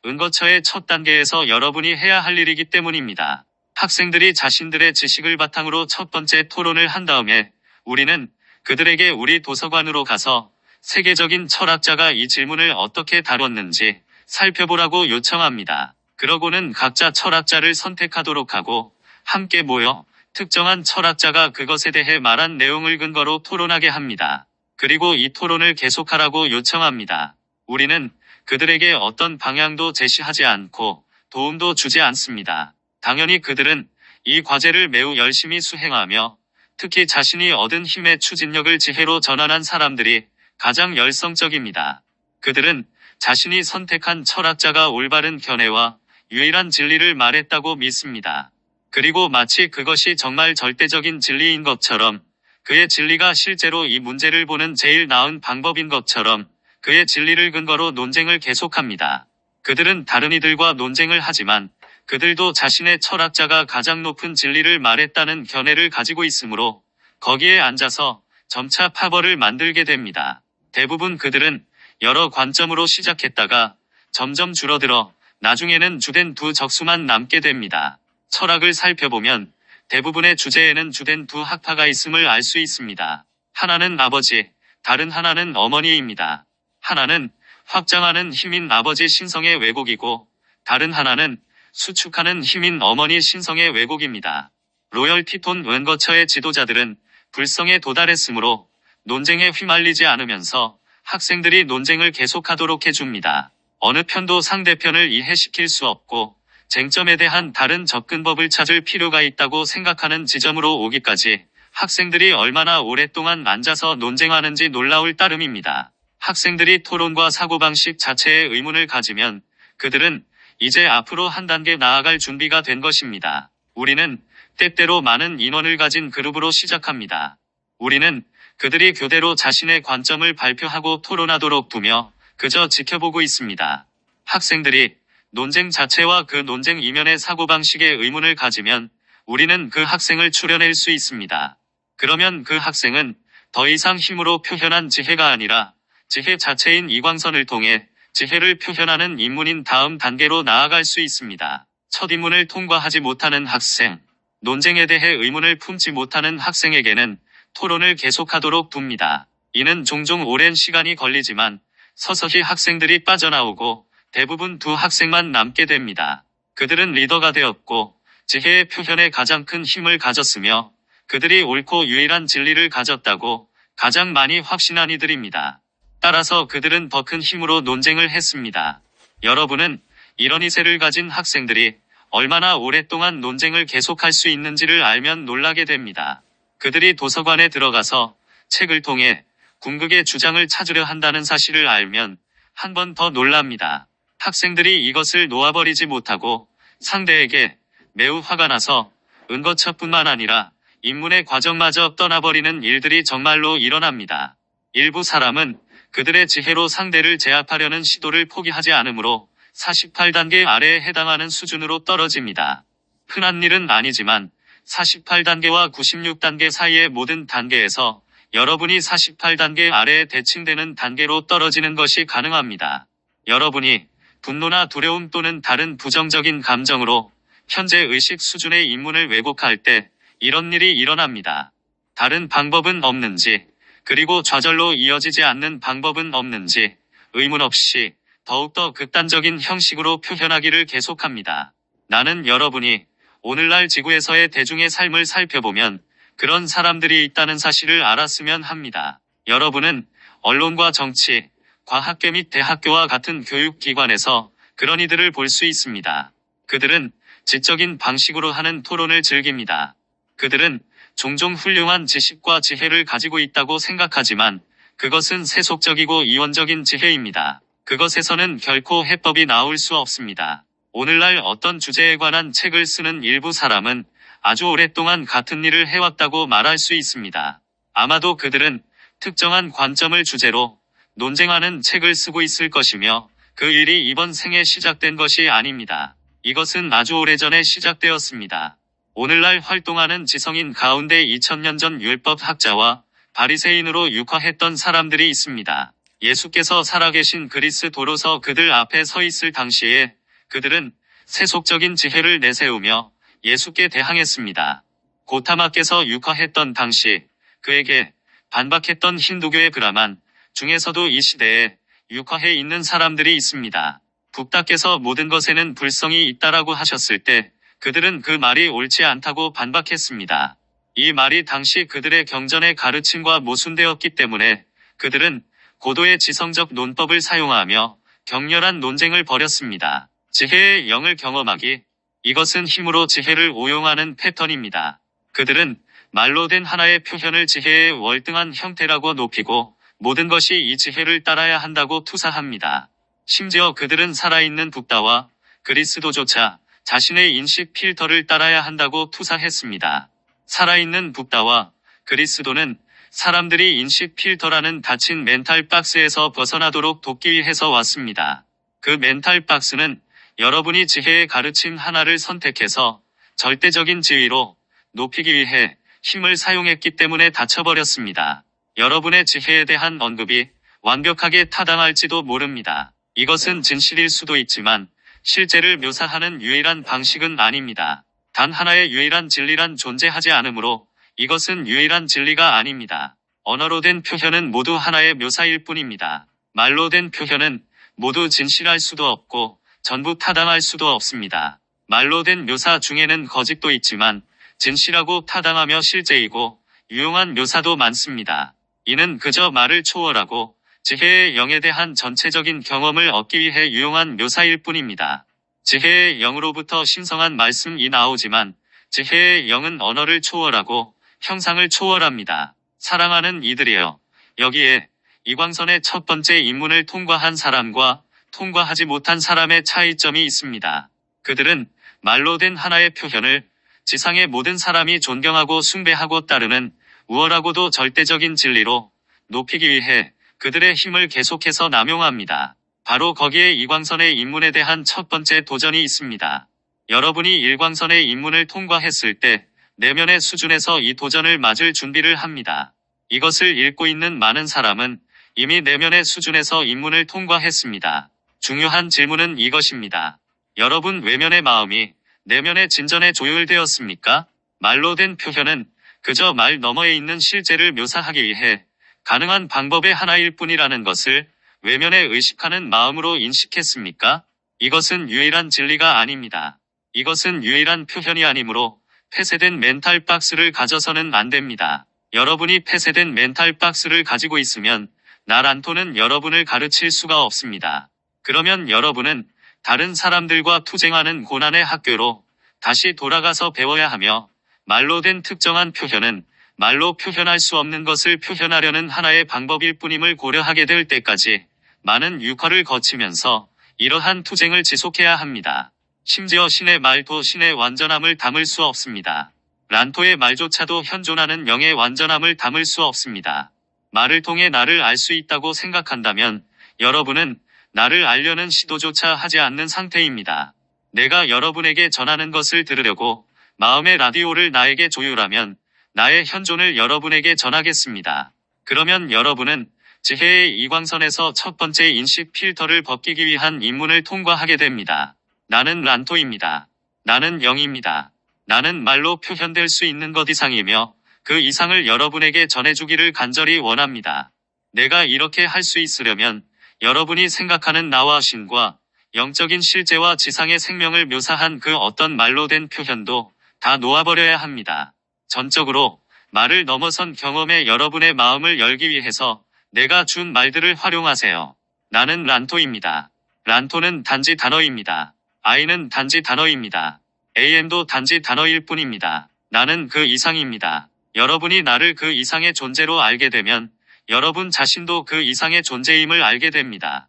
은거처의 첫 단계에서 여러분이 해야 할 일이기 때문입니다. 학생들이 자신들의 지식을 바탕으로 첫 번째 토론을 한 다음에 우리는 그들에게 우리 도서관으로 가서 세계적인 철학자가 이 질문을 어떻게 다뤘는지 살펴보라고 요청합니다. 그러고는 각자 철학자를 선택하도록 하고 함께 모여 특정한 철학자가 그것에 대해 말한 내용을 근거로 토론하게 합니다. 그리고 이 토론을 계속하라고 요청합니다. 우리는 그들에게 어떤 방향도 제시하지 않고 도움도 주지 않습니다. 당연히 그들은 이 과제를 매우 열심히 수행하며 특히 자신이 얻은 힘의 추진력을 지혜로 전환한 사람들이 가장 열성적입니다. 그들은 자신이 선택한 철학자가 올바른 견해와 유일한 진리를 말했다고 믿습니다. 그리고 마치 그것이 정말 절대적인 진리인 것처럼 그의 진리가 실제로 이 문제를 보는 제일 나은 방법인 것처럼 그의 진리를 근거로 논쟁을 계속합니다. 그들은 다른 이들과 논쟁을 하지만 그들도 자신의 철학자가 가장 높은 진리를 말했다는 견해를 가지고 있으므로 거기에 앉아서 점차 파벌을 만들게 됩니다. 대부분 그들은 여러 관점으로 시작했다가 점점 줄어들어 나중에는 주된 두 적수만 남게 됩니다. 철학을 살펴보면 대부분의 주제에는 주된 두 학파가 있음을 알 수 있습니다. 하나는 아버지, 다른 하나는 어머니입니다. 하나는 확장하는 힘인 아버지 신성의 왜곡이고 다른 하나는 수축하는 힘인 어머니 신성의 왜곡입니다. 로열 피톤 은거처의 지도자들은 불성에 도달했으므로 논쟁에 휘말리지 않으면서 학생들이 논쟁을 계속하도록 해줍니다. 어느 편도 상대편을 이해시킬 수 없고 쟁점에 대한 다른 접근법을 찾을 필요가 있다고 생각하는 지점으로 오기까지 학생들이 얼마나 오랫동안 앉아서 논쟁하는지 놀라울 따름입니다. 학생들이 토론과 사고방식 자체에 의문을 가지면 그들은 이제 앞으로 한 단계 나아갈 준비가 된 것입니다. 우리는 때때로 많은 인원을 가진 그룹으로 시작합니다. 우리는 그들이 교대로 자신의 관점을 발표하고 토론하도록 두며 그저 지켜보고 있습니다. 학생들이 논쟁 자체와 그 논쟁 이면의 사고방식에 의문을 가지면 우리는 그 학생을 추려낼 수 있습니다. 그러면 그 학생은 더 이상 힘으로 표현한 지혜가 아니라 지혜 자체인 이광선을 통해 지혜를 표현하는 입문인 다음 단계로 나아갈 수 있습니다. 첫 입문을 통과하지 못하는 학생, 논쟁에 대해 의문을 품지 못하는 학생에게는 토론을 계속하도록 둡니다. 이는 종종 오랜 시간이 걸리지만 서서히 학생들이 빠져나오고 대부분 두 학생만 남게 됩니다. 그들은 리더가 되었고 지혜의 표현에 가장 큰 힘을 가졌으며 그들이 옳고 유일한 진리를 가졌다고 가장 많이 확신한 이들입니다. 따라서 그들은 더 큰 힘으로 논쟁을 했습니다. 여러분은 이런 이세를 가진 학생들이 얼마나 오랫동안 논쟁을 계속할 수 있는지를 알면 놀라게 됩니다. 그들이 도서관에 들어가서 책을 통해 궁극의 주장을 찾으려 한다는 사실을 알면 한 번 더 놀랍니다. 학생들이 이것을 놓아버리지 못하고 상대에게 매우 화가 나서 은거처뿐만 아니라 입문의 과정마저 떠나버리는 일들이 정말로 일어납니다. 일부 사람은 그들의 지혜로 상대를 제압하려는 시도를 포기하지 않으므로 48단계 아래에 해당하는 수준으로 떨어집니다. 흔한 일은 아니지만 48단계와 96단계 사이의 모든 단계에서 여러분이 48단계 아래에 대칭되는 단계로 떨어지는 것이 가능합니다. 여러분이 분노나 두려움 또는 다른 부정적인 감정으로 현재 의식 수준의 입문을 왜곡할 때 이런 일이 일어납니다. 다른 방법은 없는지, 그리고 좌절로 이어지지 않는 방법은 없는지 의문 없이 더욱더 극단적인 형식으로 표현하기를 계속합니다. 나는 여러분이 오늘날 지구에서의 대중의 삶을 살펴보면 그런 사람들이 있다는 사실을 알았으면 합니다. 여러분은 언론과 정치, 과학계 및 대학교와 같은 교육기관에서 그런 이들을 볼 수 있습니다. 그들은 지적인 방식으로 하는 토론을 즐깁니다. 그들은 종종 훌륭한 지식과 지혜를 가지고 있다고 생각하지만 그것은 세속적이고 이원적인 지혜입니다. 그것에서는 결코 해법이 나올 수 없습니다. 오늘날 어떤 주제에 관한 책을 쓰는 일부 사람은 아주 오랫동안 같은 일을 해왔다고 말할 수 있습니다. 아마도 그들은 특정한 관점을 주제로 논쟁하는 책을 쓰고 있을 것이며 그 일이 이번 생에 시작된 것이 아닙니다. 이것은 아주 오래전에 시작되었습니다. 오늘날 활동하는 지성인 가운데 2000년 전 율법학자와 바리새인으로 육화했던 사람들이 있습니다. 예수께서 살아계신 그리스 도로서 그들 앞에 서 있을 당시에 그들은 세속적인 지혜를 내세우며 예수께 대항했습니다. 고타마께서 육화했던 당시 그에게 반박했던 힌두교의 브라만 중에서도 이 시대에 육화해 있는 사람들이 있습니다. 북다께서 모든 것에는 불성이 있다라고 하셨을 때 그들은 그 말이 옳지 않다고 반박했습니다. 이 말이 당시 그들의 경전의 가르침과 모순되었기 때문에 그들은 고도의 지성적 논법을 사용하며 격렬한 논쟁을 벌였습니다. 지혜의 영을 경험하기. 이것은 힘으로 지혜를 오용하는 패턴입니다. 그들은 말로 된 하나의 표현을 지혜의 월등한 형태라고 높이고 모든 것이 이 지혜를 따라야 한다고 투사합니다. 심지어 그들은 살아있는 붓다와 그리스도조차 자신의 인식 필터를 따라야 한다고 투사했습니다. 살아있는 붓다와 그리스도는 사람들이 인식 필터라는 닫힌 멘탈 박스에서 벗어나도록 돕기 위해서 왔습니다. 그 멘탈 박스는 여러분이 지혜의 가르침 하나를 선택해서 절대적인 지위로 높이기 위해 힘을 사용했기 때문에 닫혀버렸습니다. 여러분의 지혜에 대한 언급이 완벽하게 타당할지도 모릅니다. 이것은 진실일 수도 있지만 실제를 묘사하는 유일한 방식은 아닙니다. 단 하나의 유일한 진리란 존재하지 않으므로 이것은 유일한 진리가 아닙니다. 언어로 된 표현은 모두 하나의 묘사일 뿐입니다. 말로 된 표현은 모두 진실할 수도 없고 전부 타당할 수도 없습니다. 말로 된 묘사 중에는 거짓도 있지만 진실하고 타당하며 실제이고 유용한 묘사도 많습니다. 이는 그저 말을 초월하고 지혜의 영에 대한 전체적인 경험을 얻기 위해 유용한 묘사일 뿐입니다. 지혜의 영으로부터 신성한 말씀이 나오지만 지혜의 영은 언어를 초월하고 형상을 초월합니다. 사랑하는 이들이여, 여기에 이광선의 첫 번째 입문을 통과한 사람과 통과하지 못한 사람의 차이점이 있습니다. 그들은 말로 된 하나의 표현을 지상의 모든 사람이 존경하고 숭배하고 따르는 우월하고도 절대적인 진리로 높이기 위해 그들의 힘을 계속해서 남용합니다. 바로 거기에 이광선의 입문에 대한 첫 번째 도전이 있습니다. 여러분이 일광선의 입문을 통과했을 때 내면의 수준에서 이 도전을 맞을 준비를 합니다. 이것을 읽고 있는 많은 사람은 이미 내면의 수준에서 입문을 통과했습니다. 중요한 질문은 이것입니다. 여러분 외면의 마음이 내면의 진전에 조율되었습니까? 말로 된 표현은 그저 말 너머에 있는 실제를 묘사하기 위해 가능한 방법의 하나일 뿐이라는 것을 외면에 의식하는 마음으로 인식했습니까? 이것은 유일한 진리가 아닙니다. 이것은 유일한 표현이 아니므로 폐쇄된 멘탈 박스를 가져서는 안 됩니다. 여러분이 폐쇄된 멘탈 박스를 가지고 있으면 나란토는 여러분을 가르칠 수가 없습니다. 그러면 여러분은 다른 사람들과 투쟁하는 고난의 학교로 다시 돌아가서 배워야 하며 말로 된 특정한 표현은 말로 표현할 수 없는 것을 표현하려는 하나의 방법일 뿐임을 고려하게 될 때까지 많은 육화를 거치면서 이러한 투쟁을 지속해야 합니다. 심지어 신의 말도 신의 완전함을 담을 수 없습니다. 란토의 말조차도 현존하는 영의 완전함을 담을 수 없습니다. 말을 통해 나를 알 수 있다고 생각한다면 여러분은 나를 알려는 시도조차 하지 않는 상태입니다. 내가 여러분에게 전하는 것을 들으려고 마음의 라디오를 나에게 조율하면 나의 현존을 여러분에게 전하겠습니다. 그러면 여러분은 지혜의 이광선에서 첫 번째 인식 필터를 벗기기 위한 입문을 통과하게 됩니다. 나는 란토입니다. 나는 영입니다. 나는 말로 표현될 수 있는 것 이상이며 그 이상을 여러분에게 전해주기를 간절히 원합니다. 내가 이렇게 할 수 있으려면 여러분이 생각하는 나와 신과 영적인 실제와 지상의 생명을 묘사한 그 어떤 말로 된 표현도 다 놓아버려야 합니다. 전적으로 말을 넘어선 경험에 여러분의 마음을 열기 위해서 내가 준 말들을 활용하세요. 나는 란토입니다. 란토는 단지 단어입니다. I는 단지 단어입니다. AM도 단지 단어일 뿐입니다. 나는 그 이상입니다. 여러분이 나를 그 이상의 존재로 알게 되면 여러분 자신도 그 이상의 존재임을 알게 됩니다.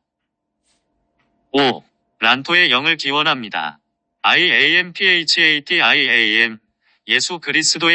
5. 란토의 영을 기원합니다. IAMPHATIAM 예수 그리스도의